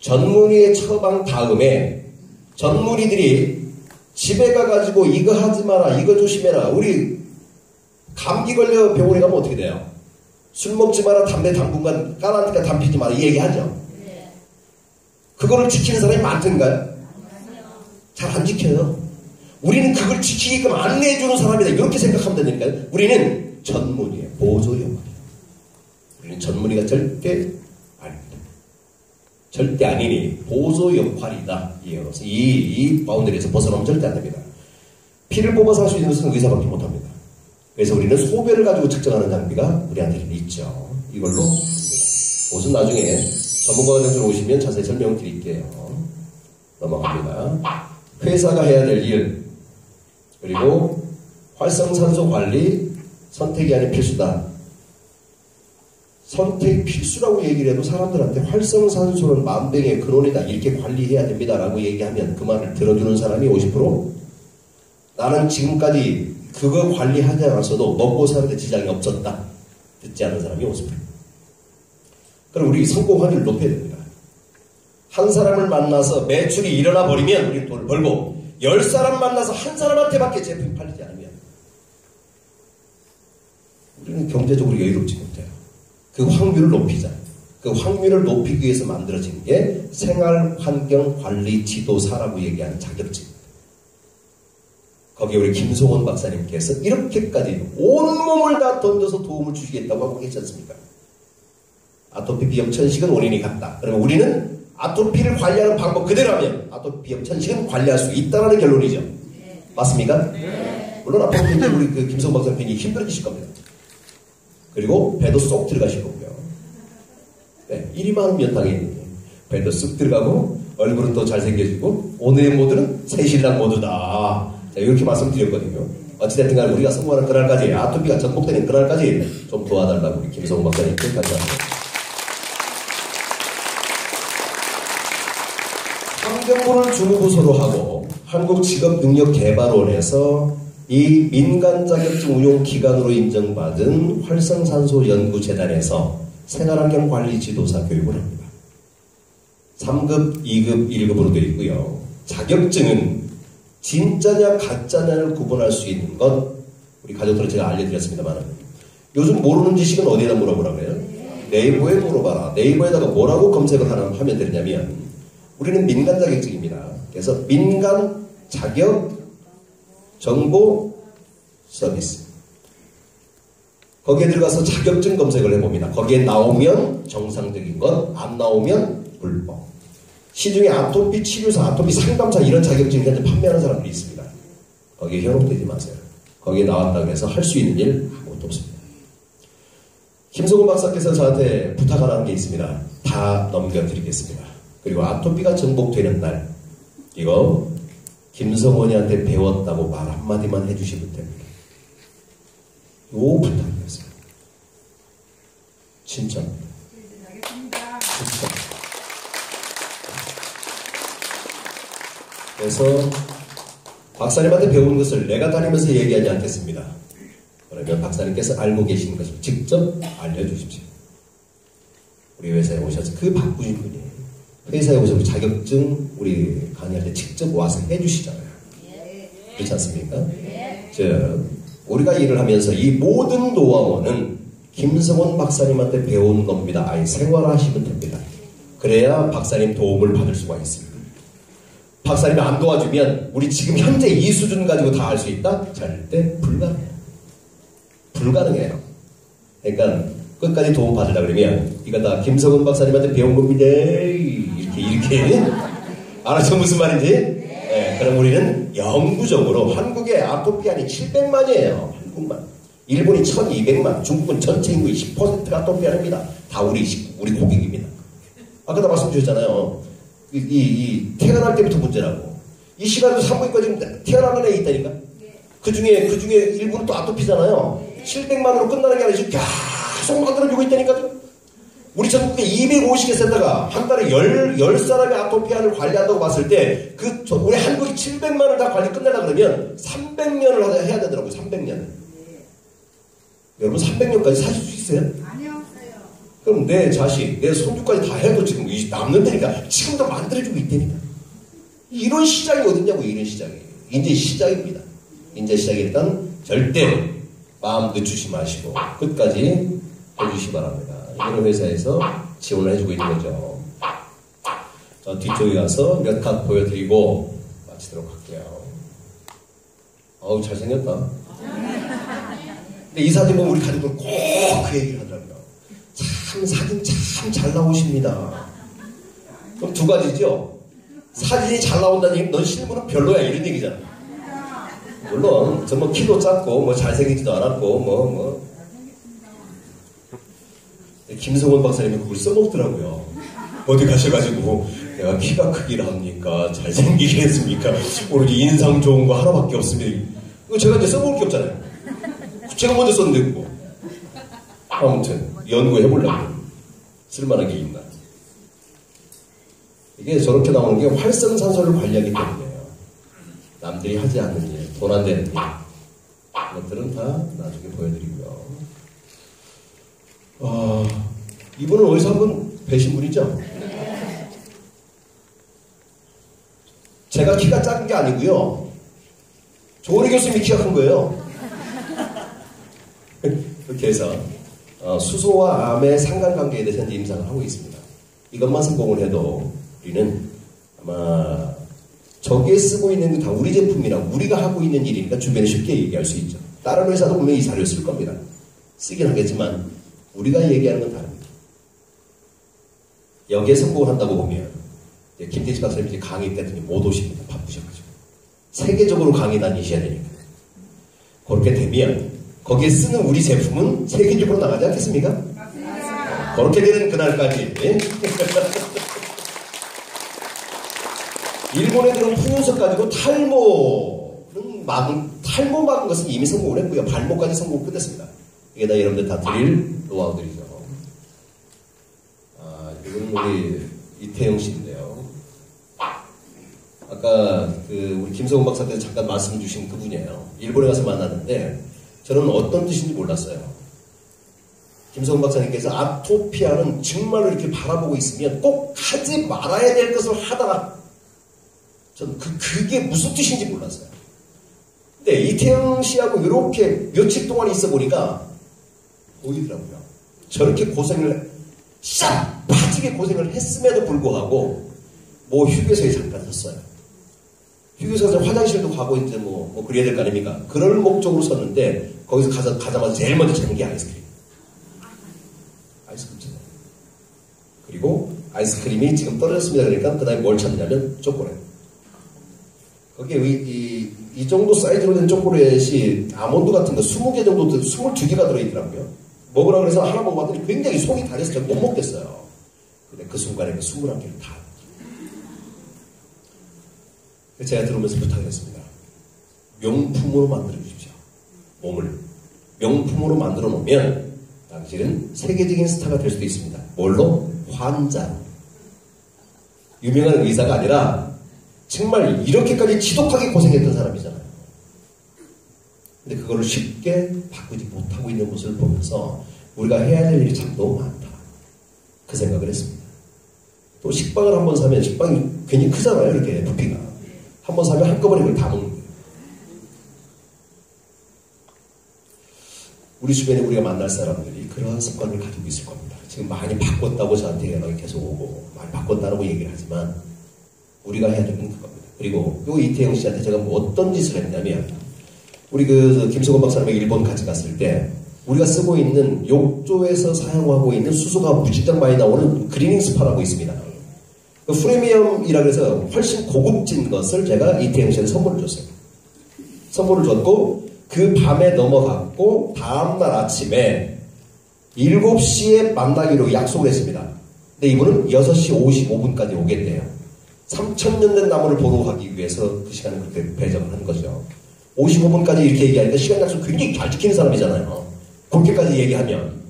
전문의의 처방 다음에 전문의들이 집에 가가지고 이거 하지 마라, 이거 조심해라. 우리 감기 걸려 병원에 가면 어떻게 돼요? 술 먹지 마라, 담배 당분간 까라니까 담 피지 마라 이 얘기하죠. 그거를 지키는 사람이 많던가요? 잘 안 지켜요. 우리는 그걸 지키게끔 안내해주는 사람이다. 이렇게 생각하면 되니까요. 우리는 전문이에요. 보조 역할이에요. 우리는 전문의가 절대 아닙니다. 절대 아니니 보조 역할이다. 이해로서 이 바운더리에서 벗어나면 절대 안 됩니다. 피를 뽑아서 할 수 있는 것은 의사밖에 못합니다. 그래서 우리는 소변을 가지고 측정하는 장비가 우리한테는 있죠. 이걸로 옷은 나중에 전문가가 오시면 자세히 설명드릴게요. 넘어갑니다. 회사가 해야 될 일, 그리고 활성산소 관리, 선택이 아닌 필수다. 선택 필수라고 얘기를 해도 사람들한테 활성산소는 만병의 근원이다. 이렇게 관리해야 됩니다. 라고 얘기하면 그 말을 들어주는 사람이 50%, 나는 지금까지 그거 관리하지 않았어도 먹고 사는데 지장이 없었다. 듣지 않는 사람이 50%. 그럼 우리 성공 확률을 높여야 됩니다. 한 사람을 만나서 매출이 일어나 버리면 우리 돈을 벌고 10사람 만나서 한 사람한테밖에 제품이 팔리지 않으면 우리는 경제적으로 여유롭지 못해요. 그 확률을 높이자. 그 확률을 높이기 위해서 만들어진 게 생활환경관리지도사라고 얘기하는 자격증입니다. 거기에 우리 김성원 박사님께서 이렇게까지 온몸을 다 던져서 도움을 주시겠다고 하고 계시지 않습니까? 아토피 비염 천식은 원인이 같다. 그러면 우리는 아토피를 관리하는 방법 그대로 하면 아토피 비염 천식은 관리할 수 있다는 결론이죠. 맞습니까? 물론 앞으로 굉장히 우리 그 김성원 박사님 굉장히 힘들어지실 겁니다. 그리고 배도 쏙 들어가실 거고요. 네, 일이 많으면 당연히 배도 쑥 들어가고 얼굴은 또 잘생겨지고 오늘의 모드는 새신랑 모드다. 자, 이렇게 말씀드렸거든요. 어찌됐든 간에 우리가 성공하는 그날까지, 아토피가 정복되는 그날까지 좀 도와달라고 우리 김성훈 박사님께 감사합니다. 환경부를 주무부서로 하고 한국직업능력개발원에서 이 민간 자격증 운용 기관으로 인정받은 활성산소 연구재단에서 생활환경 관리 지도사 교육을 합니다. 3급, 2급, 1급으로 되어 있고요. 자격증은 진짜냐 가짜냐를 구분할 수 있는 것, 우리 가족들은 제가 알려드렸습니다만 요즘 모르는 지식은 어디에다 물어보라 그래요? 네이버에 물어봐라. 네이버에다가 뭐라고 검색을 하면 되냐면 우리는 민간 자격증입니다. 그래서 민간 자격 정보 서비스, 거기에 들어가서 자격증 검색을 해봅니다. 거기에 나오면 정상적인 것, 안 나오면 불법. 시중에 아토피 치료사, 아토피 상담사 이런 자격증 현재 판매하는 사람들이 있습니다. 거기에 현혹되지 마세요. 거기에 나왔다고 해서 할 수 있는 일 아무것도 없습니다. 김성훈 박사께서 저한테 부탁하라는 게 있습니다. 다 넘겨드리겠습니다. 그리고 아토피가 정복되는 날, 이거 김성훈이한테 배웠다고 말 한마디만 해주시면 됩니다. 요 부탁이었어요. 진짜입니다. 진짜. 그래서 박사님한테 배운 것을 내가 다니면서 얘기하지 않겠습니다. 그러면 박사님께서 알고 계신 것을 직접 알려주십시오. 우리 회사에 오셔서 그 바쁘신 분이 회사에 오셔서 자격증 우리 강의할 때 직접 와서 해주시잖아요. 그렇지 않습니까? 우리가 일을 하면서 이 모든 노하우는 김성원 박사님한테 배우는 겁니다. 아예 생활하시면 됩니다. 그래야 박사님 도움을 받을 수가 있습니다. 박사님이 안 도와주면 우리 지금 현재 이 수준 가지고 다 할 수 있다? 절대 불가능해요. 불가능해요. 그러니까 끝까지 도움 받으려고 그러면 이거 다 김성훈 박사님한테 배운 겁니다. 이렇게 알았죠? 무슨 말인지? 네, 그럼 우리는 영구적으로 한국의 아토피안이 700만이에요. 한국만. 일본이 1200만, 중국은 전체 인구의 10%가 아토피안입니다. 다 우리 고객입니다. 아까 다 말씀드렸잖아요. 태어날 때부터 문제라고. 이 시간도 산부인과 지금 태어나는 애 있다니까? 그 중에 일부는 또 아토피잖아요. 700만으로 끝나는 게 아니라 계속 만들어주고 있다니까요. 우리 전국에 250개 센터가 한 달에 10사람의 아토피안을 관리한다고 봤을 때, 우리 한국이 700만을 다 관리 끝내려 그러면 300년을 해야 되더라고요, 300년을. 여러분, 300년까지 사실 수 있어요? 아니요. 그럼 내 자식, 내 손주까지 다 해도 지금 남는다니까. 지금도 만들어주고 있다니까. 이런 시장이 어딨냐고, 이런 시장이. 이제 시작입니다. 이제 시작이니까 절대 마음 늦추지 마시고 끝까지 해주시기 바랍니다. 이런 회사에서 지원을 해주고 있는 거죠. 저 뒤쪽에 가서 몇 각 보여드리고 마치도록 할게요. 어우, 잘생겼다. 근데 이 사진 보면 우리 가족들 꼭 그 얘기를 하더라고요. 참, 사진 참 잘 나오십니다. 그럼 두 가지죠. 사진이 잘 나온다는 얘기는 넌 실물은 별로야, 이런 얘기잖아. 물론, 저 뭐 키도 작고, 뭐 잘생기지도 않았고, 김성원 박사님이 그걸 써먹더라고요. 어디 가셔가지고, 내가 키가 크기라 합니까? 잘생기게 했습니까? 오로지 인상 좋은 거 하나밖에 없습니다. 이거 제가 이제 써먹을 게 없잖아요. 제가 먼저 썼는데, 뭐. 아무튼, 연구해보려고. 쓸만한 게 있나. 이게 저렇게 나오는 게 활성산소를 관리하기 때문이에요. 남들이 하지 않는 일, 돈 안 되는 일. 이것들은 다 나중에 보여드리고요. 이분은 어디서 한번 뵈신 분이죠? 제가 키가 작은 게 아니고요. 조은희 교수님이 키가 큰 거예요. 그렇게 해서 수소와 암의 상관관계에 대해서 임상을 하고 있습니다. 이것만 성공을 해도 우리는 아마 저기에 쓰고 있는 게 다 우리 제품이라 우리가 하고 있는 일이니까 주변에 쉽게 얘기할 수 있죠. 다른 회사도 분명히 이 자료를 쓸 겁니다. 쓰긴 하겠지만 우리가 얘기하는 건 다릅니다. 여기에 성공을 한다고 보면 김태식 박사님이 이제 강의 때더니 못 오십니다. 바쁘셔가지고. 세계적으로 강의 다니셔야 되니까. 그렇게 되면 거기에 쓰는 우리 제품은 세계적으로 나가지 않겠습니까? 맞습니다. 그렇게 되는 그날까지 일본에 들어온 풍요석 가지고 탈모 막은 것은 이미 성공을 했고요. 발모까지 성공 끝냈습니다. 이게 다 여러분들 다 드릴 노하우들이죠. 이건 우리 이태영 씨인데요. 아까 우리 김성훈 박사한테 잠깐 말씀 주신 그분이에요. 일본에 가서 만났는데 저는 어떤 뜻인지 몰랐어요. 김성훈 박사님께서 아토피아는 정말로 이렇게 바라보고 있으면 꼭 하지 말아야 될 것을 하다가 저는 그게 무슨 뜻인지 몰랐어요. 근데 이태영 씨하고 이렇게 며칠 동안 있어 보니까 보이더라고요. 저렇게 고생을 싹 빠지게 고생을 했음에도 불구하고 뭐 휴게소에 잠깐 섰어요. 휴게소에서 화장실도 가고 이제 뭐 그래야 될 거 아닙니까? 그럴 목적으로 섰는데 거기서 가자마자 제일 먼저 찾는 게 아이스크림. 아이스크림. 그리고 아이스크림이 지금 떨어졌습니다. 그러니까 그 다음에 뭘 찾느냐면 초콜릿. 거기에 이 정도 사이즈로 된 초콜릿이 아몬드 같은 거 20개 정도, 22개가 들어있더라고요. 먹으라고 해서 하나 먹어봤더니 굉장히 속이 다려서 제가 못 먹겠어요. 근데 그 순간에 그 21개를 다. 제가 들으면서 부탁을 했습니다. 명품으로 만들어 주십시오. 몸을. 명품으로 만들어 놓으면 당신은 세계적인 스타가 될 수도 있습니다. 뭘로? 환자로. 유명한 의사가 아니라 정말 이렇게까지 지독하게 고생했던 사람이잖아요. 근데 그거를 쉽게 바꾸지 못하고 있는 모습을 보면서 우리가 해야 될 일이 참 너무 많다. 그 생각을 했습니다. 또 식빵을 한번 사면 식빵이 괜히 크잖아요. 이렇게 부피가. 한번 사면 한꺼번에 그걸 다 먹는 거예요. 우리 주변에 우리가 만날 사람들이 그러한 습관을 가지고 있을 겁니다. 지금 많이 바꿨다고 저한테 연락이 계속 오고 많이 바꿨다고 얘기를 하지만 우리가 해야 되는 그겁니다. 그리고 요 이태영 씨한테 제가 뭐 어떤 짓을 했냐면 우리 김성원 박사님이 일본 같이 갔을 때 우리가 쓰고 있는 욕조에서 사용하고 있는 수소가 무지장 많이 나오는 그리닝 스파라고 있습니다. 그 프리미엄이라 그래서 훨씬 고급진 것을 제가 이태영 씨한테 선물을 줬어요. 선물을 줬고 그 밤에 넘어갔고 다음날 아침에 7시에 만나기로 약속을 했습니다. 근데 이분은 6시 55분까지 오겠대요. 3000년 된 나무를 보러 가기 위해서 그 시간을 그렇게 배정을 한 거죠. 55분까지 이렇게 얘기하니까 시간 약속 굉장히 잘 지키는 사람이잖아요. 그렇게까지 얘기하면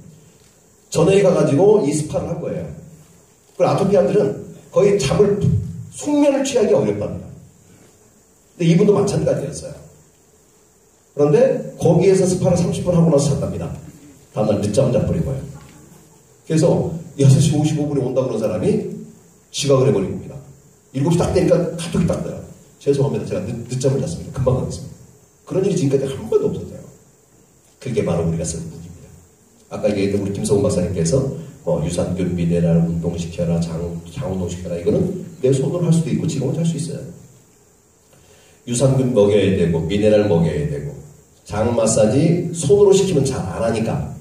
전에 가가지고 이 스파를 한 거예요. 그리고 아토피아들은 거의 숙면을 취하기 어렵답니다. 근데 이분도 마찬가지였어요. 그런데 거기에서 스파를 30분 하고 나서 잤답니다. 다음날 늦잠을 자버리고요. 그래서 6시 55분에 온다고 그런 사람이 지각을 해버린 겁니다. 7시 딱 되니까 카톡이 딱 떠요. 죄송합니다. 제가 늦잠을 잤습니다. 금방 가겠습니다. 그런 일이 지금까지 한 번도 없었어요. 그게 바로 우리가 쓰는 무기입니다. 아까 얘기했던 우리 김성훈 박사님께서 유산균 미네랄 운동시켜라, 장운동시켜라 이거는 내 손으로 할 수도 있고 지금은 할 수 있어요. 유산균 먹여야 되고 미네랄 먹여야 되고 장 마사지 손으로 시키면 잘 안 하니까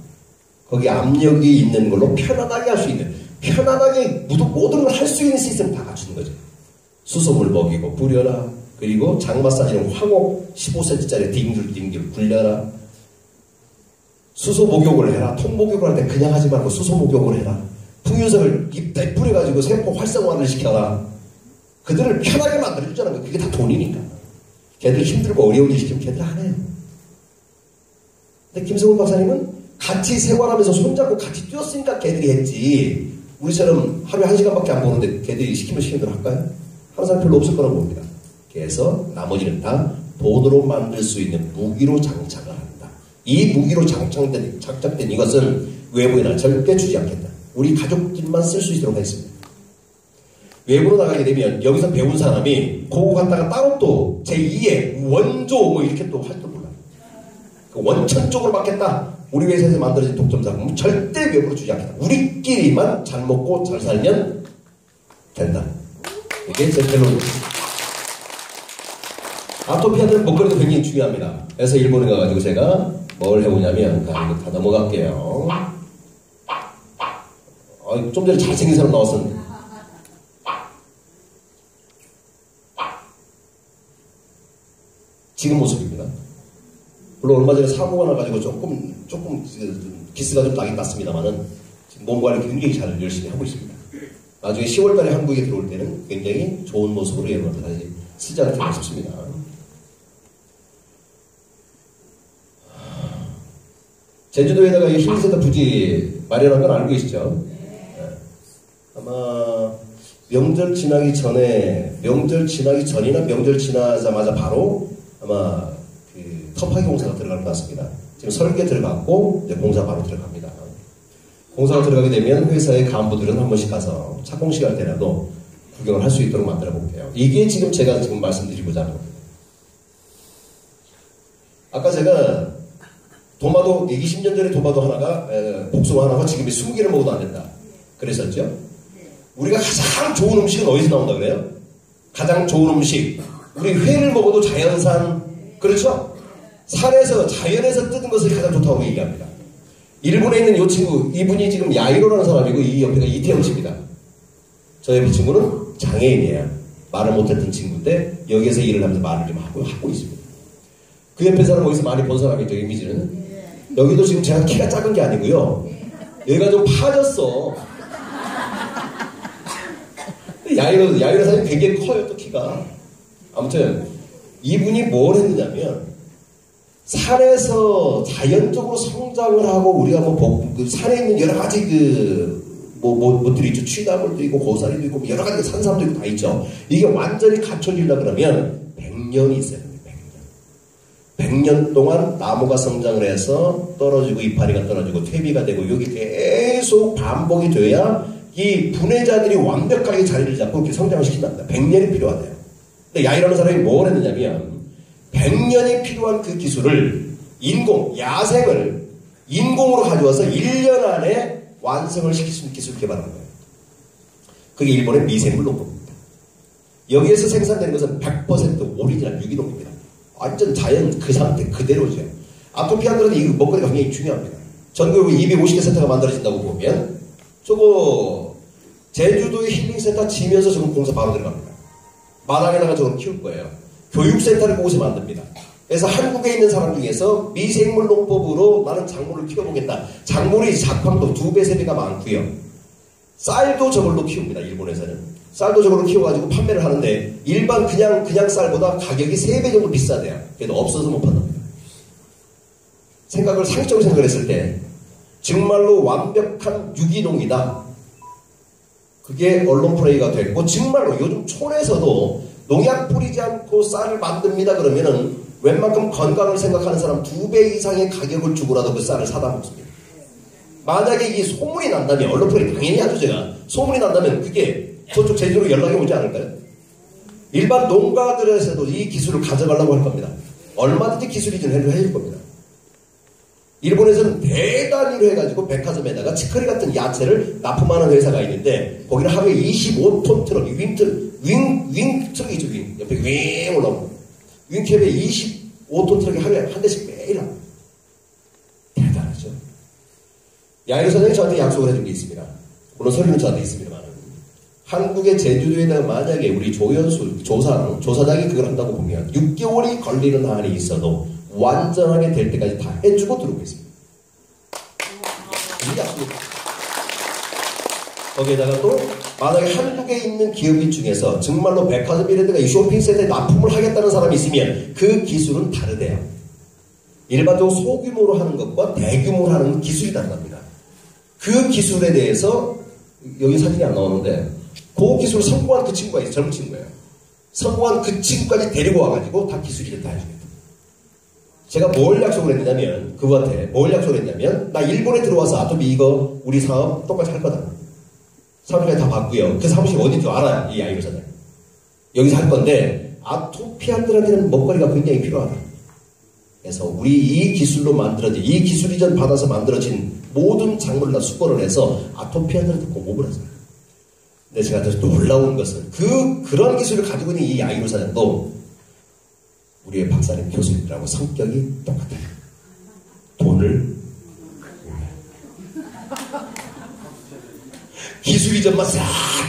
거기 압력이 있는 걸로 편안하게 할 수 있는, 편안하게 모든 걸 할 수 있는 시스템을 다 갖추는 거죠. 수소물 먹이고 뿌려라. 그리고 장 마사지는 황옥 15cm짜리 딩줄 굴려라. 수소 목욕을 해라. 통 목욕을 할 때 그냥 하지 말고 수소 목욕을 해라. 풍유석을 입에 뿌려가지고 세포 활성화를 시켜라. 그들을 편하게 만들어주자는 거. 그게 다 돈이니까. 걔들 힘들고 어려운 일 시키면 걔들 안 해요. 근데 김성훈 박사님은 같이 생활하면서 손잡고 같이 뛰었으니까 걔들이 했지. 우리처럼 하루에 1시간밖에 안 보는데 걔들이 시키면 대로 할까요? 하는 사람 별로 없을 거라고 봅니다. 그래서 나머지는 다 돈으로 만들 수 있는 무기로 장착을 한다. 이 무기로 장착된 이것은 외부에나 절대 주지 않겠다. 우리 가족들만 쓸 수 있도록 하겠습니다. 외부로 나가게 되면 여기서 배운 사람이 그거 갔다가 따로 또 제2의 원조 뭐 이렇게 또 할 줄 몰라. 그 원천 쪽으로 받겠다. 우리 회사에서 만들어진 독점 상품 절대 외부로 주지 않겠다. 우리끼리만 잘 먹고 잘 살면 된다. 이게 제 결론입니다. 아토피아들은 먹거리도 굉장히 중요합니다. 그래서 일본에 가가지고 제가 뭘 해보냐면, 이거 다 넘어갈게요. 좀 전에 잘생긴 사람 나왔었는데. 지금 모습입니다. 물론 얼마 전에 사고가 나가지고 조금 기스가 좀 나긴 났습니다만은 몸 관리 굉장히 잘 열심히 하고 있습니다. 나중에 10월달에 한국에 들어올 때는 굉장히 좋은 모습으로 여러분들 다시 시작을 좀 하셨습니다. 제주도에다가 이 힐링센터 부지 마련한 건 알고 계시죠? 네. 아마 명절 지나기 전이나 명절 지나자마자 바로 아마 그 터파기 공사가 들어갈 것 같습니다. 지금 설계 들어갔고 이제 공사 바로 들어갑니다. 공사가 들어가게 되면 회사의 간부들은 한 번씩 가서 착공식 할 때라도 구경을 할 수 있도록 만들어 볼게요. 이게 지금 제가 지금 말씀드리고자 하는 겁니다. 아까 제가 도마도 20년 전에 도마도 하나가 복숭아 하나가 지금 20개를 먹어도 안 된다 그랬었죠. 우리가 가장 좋은 음식은 어디서 나온다 그래요? 가장 좋은 음식, 우리 회를 먹어도 자연산, 그렇죠? 산에서 자연에서 뜯은 것을 가장 좋다고 얘기합니다. 일본에 있는 이 친구, 이분이 지금 야이로라는 사람이고 이 옆에가 이태영 씨입니다. 저 옆에 친구는 장애인이에요. 말을 못했던 친구인데 여기에서 일을 하면서 말을 좀 하고 있습니다. 그 옆에 사람 어디서 많이 본 사람이죠, 이미지는. 여기도 지금 제가 키가 작은 게 아니고요. 여기가 좀 파졌어. 야이로 사람이 굉장히 커요, 또 키가. 아무튼 이분이 뭘 했느냐면 산에서 자연적으로 성장을 하고 우리가 그 산에 있는 여러 가지 뭐들이 있죠. 취나물도 있고 고사리도 있고 여러 가지 산삼도 있고 다 있죠. 이게 완전히 갖춰지려고 그러면 100년이 있어요. 100년 동안 나무가 성장을 해서 떨어지고 이파리가 떨어지고 퇴비가 되고 여기 계속 반복이 돼야 이 분해자들이 완벽하게 자리를 잡고 이렇게 성장을 시킨답니다. 100년이 필요하대요. 근데 야이라는 사람이 뭘 했느냐면 100년이 필요한 그 기술을 야생을 인공으로 가져와서 1년 안에 완성을 시킬 수 있는 기술을 개발한 거예요. 그게 일본의 미생물 농법입니다. 여기에서 생산되는 것은 100% 오리지널 유기농입니다. 완전 자연 그 상태 그대로죠. 아토피아들은 이 먹거리가 굉장히 중요합니다. 전국에 250개 센터가 만들어진다고 보면 저거 제주도의 힐링센터 지면서 저거 공사 바로 들어갑니다. 마당에다가 저걸 키울 거예요. 교육센터를 그곳에 만듭니다. 그래서 한국에 있는 사람 중에서 미생물 농법으로 나는 작물을 키워보겠다. 작물이 작황도 2배, 3배가 많고요. 쌀도 저걸로 키웁니다. 일본에서는. 쌀도 저걸로 키워가지고 판매를 하는데 일반 그냥 쌀보다 가격이 3배 정도 비싸대요. 그래도 없어서 못 판답니다. 상식적으로 생각을 했을 때 정말로 완벽한 유기농이다. 그게 언론 플레이가 됐고 정말로 요즘 촌에서도 농약 뿌리지 않고 쌀을 만듭니다. 그러면은 웬만큼 건강을 생각하는 사람 2배 이상의 가격을 주고라도 그 쌀을 사다 먹습니다. 만약에 이게 소문이 난다면 언론 플레이 당연히 하죠. 제가 소문이 난다면 그게 저쪽 제주로 연락이 오지 않을까요? 일반 농가들에서도 이 기술을 가져가려고 할 겁니다. 얼마든지 기술이 좀 해줄 겁니다. 일본에서는 대단위로 해가지고 백화점에다가 치커리 같은 야채를 납품하는 회사가 있는데 거기는 하루에 25톤 트럭, 윙 트럭이 있죠, 윙. 옆에 윙 올라오고. 윙캡에 25톤 트럭이 하루에 한 대씩 매일 나와요. 대단하죠. 야이로 사장이 저한테 약속을 해준 게 있습니다. 물론 서류는 저한테 있습니다만. 한국의 제주도에다가 만약에 우리 조연수, 조사장이 그걸 한다고 보면 6개월이 걸리는 한이 있어도 완전하게 될 때까지 다 해주고 들어오겠습니다. 이 약속이 거기에다가 또 만약에 한국에 있는 기업인 중에서 정말로 백화점이라든가 이 쇼핑센터에 납품을 하겠다는 사람이 있으면 그 기술은 다르대요. 일반적으로 소규모로 하는 것과 대규모로 하는 기술이 다릅니다. 그 기술에 대해서 여기 사진이 안 나오는데 그 기술을 성공한 그 친구가 있어요. 젊은 친구예요. 성공한 그 친구까지 데리고 와가지고 다 기술을 다 해주겠다. 제가 뭘 약속을 했냐면 그분한테 뭘 약속을 했냐면 나 일본에 들어와서 아토피 이거 우리 사업 똑같이 할 거다. 사무실까지 다 봤고요. 그 사무실 어딘지 알아요. 이 아이로 사장. 여기서 할 건데 아토피아들한테는 먹거리가 굉장히 필요하다. 그래서 우리 이 기술로 만들어진 이 기술 이전 받아서 만들어진 모든 작물을 다 수거를 해서 아토피아들한테 공급을 했어요. 근데 제가 더 놀라운 것은 그런 기술을 가지고 있는 이 아이로 사장도 우리의 박사님 교수님들하고 성격이 똑같아요. 돈을 기술 이전만 싹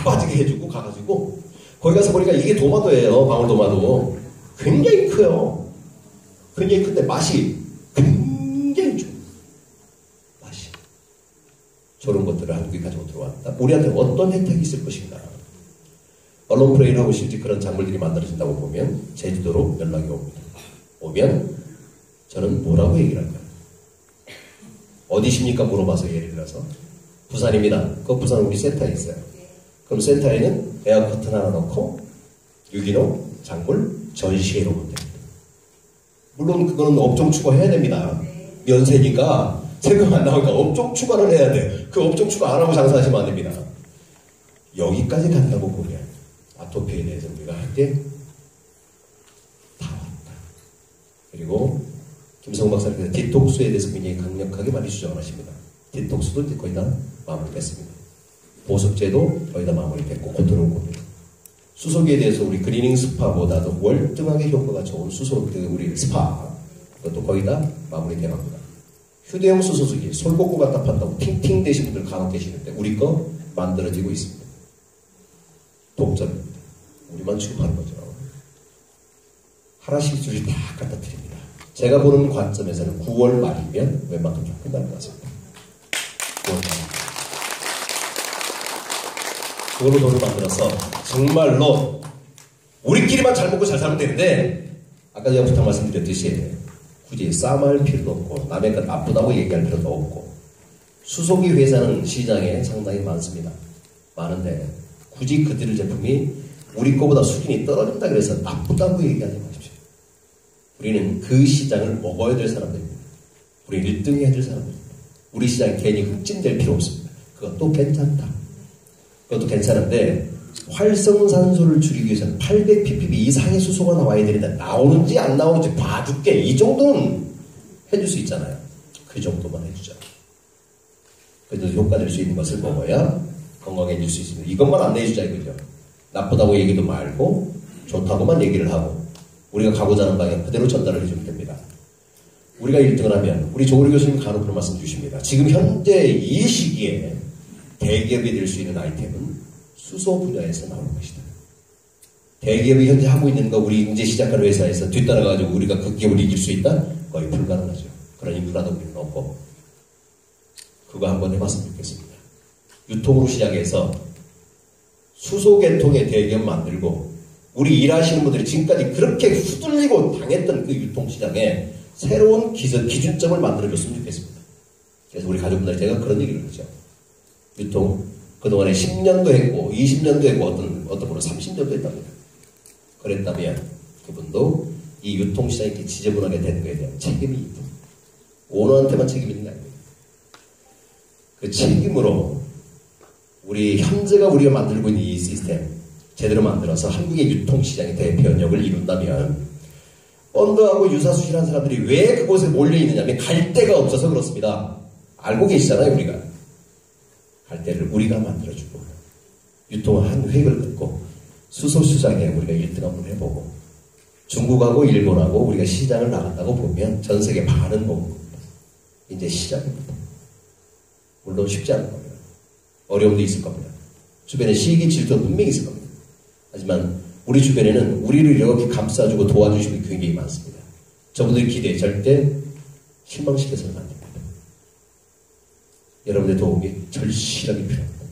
빠지게 해주고 가가지고 거기 가서 보니까 이게 도마도예요. 방울도마도. 굉장히 커요. 굉장히 큰데 맛이 굉장히 좋아요. 맛이. 저런 것들을 한국에 가지고 들어왔다. 우리한테 어떤 혜택이 있을 것인가. 언론 프레이를 하고 실제 그런 작물들이 만들어진다고 보면 제주도로 연락이 옵니다. 오면 저는 뭐라고 얘기를 할까요? 어디십니까? 물어봐서 예를 들어서 부산입니다. 그 부산 우리 센터에 있어요. 그럼 센터에는 에어 커튼 하나 넣고 유기농 작물 전시해 놓으면 됩니다. 물론 그거는 업종 추가해야 됩니다. 면세니까 세금 안 나오니까 업종 추가를 해야 돼. 그 업종 추가 안 하고 장사하시면 안 됩니다. 여기까지 간다고 보면 아토피에 대해서 우리가 할 게 다 왔다. 그리고 김성훈 박사님께서 디톡스에 대해서 굉장히 강력하게 많이 주장을 하십니다. 디톡스도 이제 거의 다 마무리됐습니다. 보습제도 거의 다 마무리됐고 곧 들어올 겁니다. 수소기에 대해서 우리 그리닝 스파보다도 월등하게 효과가 좋은 우리 스파 그것도 거의 다 마무리되어 갑니다. 휴대용 수소수기 솔 꽂고 갖다 판다고 팅팅 되신 분들 간혹 계시는데 우리 거 만들어지고 있습니다. 독점입니다. 우리만 취급하는 거죠. 하나씩 기술이 다 갖다 드립니다. 제가 보는 관점에서는 9월 말이면 웬만큼 좀 끝날 것 같습니다. 9월 말. 그걸로 돈을 만들어서 정말로 우리끼리만 잘 먹고 잘 살면 되는데 아까 제가 부탁 말씀드렸듯이 굳이 싸움할 필요도 없고 남의 것 나쁘다고 얘기할 필요도 없고 수소기 회사는 시장에 상당히 많습니다. 많은데 굳이 그들의 제품이 우리 거보다 수준이 떨어진다 그래서 나쁘다고 얘기하지 마십시오. 우리는 그 시장을 먹어야 될 사람들입니다. 우리 1등 해야 될 사람들입니다. 우리 시장에 괜히 흑진될 필요 없습니다. 그것도 괜찮다. 그것도 괜찮은데 활성산소를 줄이기 위해서는 800ppb 이상의 수소가 나와야 되는데 나오는지 안 나오는지 봐줄게. 이 정도는 해줄 수 있잖아요. 그 정도만 해주자. 그래도 효과 낼 수 있는 것을 먹어야 건강해질 수 있습니다. 이것만 안 내주자 이거죠. 나쁘다고 얘기도 말고 좋다고만 얘기를 하고 우리가 가고자 하는 방향 그대로 전달을 해주면 됩니다. 우리가 1등을 하면 우리 조우리 교수님 간혹 그런 말씀 주십니다. 지금 현재 이 시기에 대기업이 될 수 있는 아이템은 수소 분야에서 나오는 것이다. 대기업이 현재 하고 있는 거 우리 이제 시작하는 회사에서 뒤따라가지고 우리가 그 기업을 이길 수 있다? 거의 불가능하죠. 그런 인프라도 우리는 없고 그거 한번 해봤으면 좋겠습니다. 유통으로 시작해서 수소계통의 대기업 만들고 우리 일하시는 분들이 지금까지 그렇게 후들리고 당했던 그 유통시장에 새로운 기준점을 만들어줬으면 좋겠습니다. 그래서 우리 가족분들 제가 그런 얘기를 하죠. 유통 그동안에 10년도 했고 20년도 했고 어떤 분은 30년도 했답니다. 그랬다면 그분도 이 유통시장이 이렇게 지저분하게 되는 것에 대한 책임이 있고 오너한테만 책임이 있는 게 아닙니다. 그 책임으로 현재가 우리가 만들고 있는 이 시스템 제대로 만들어서 한국의 유통시장의 대변역을 이룬다면 언더하고 유사수시라는 사람들이 왜 그곳에 몰려있느냐면 갈 데가 없어서 그렇습니다. 알고 계시잖아요. 우리가 갈 데를 우리가 만들어주고 유통을 한 획을 긋고 수소수장에 우리가 1등 한번 해보고 중국하고 일본하고 우리가 시장을 나간다고 보면 전 세계 반은 먹는 겁니다. 이제 시작입니다. 물론 쉽지 않을 겁니다. 어려움도 있을 겁니다. 주변에 시기 질투도 분명히 있을 겁니다. 하지만 우리 주변에는 우리를 이렇게 감싸주고 도와주시고 굉장히 많습니다. 저분들 기대에 절대 실망시켜서는 안 됩니다. 여러분의 도움이 절실하게 필요합니다.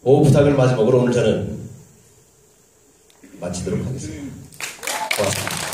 그 부탁을 마지막으로 오늘 저는 마치도록 하겠습니다. 고맙습니다.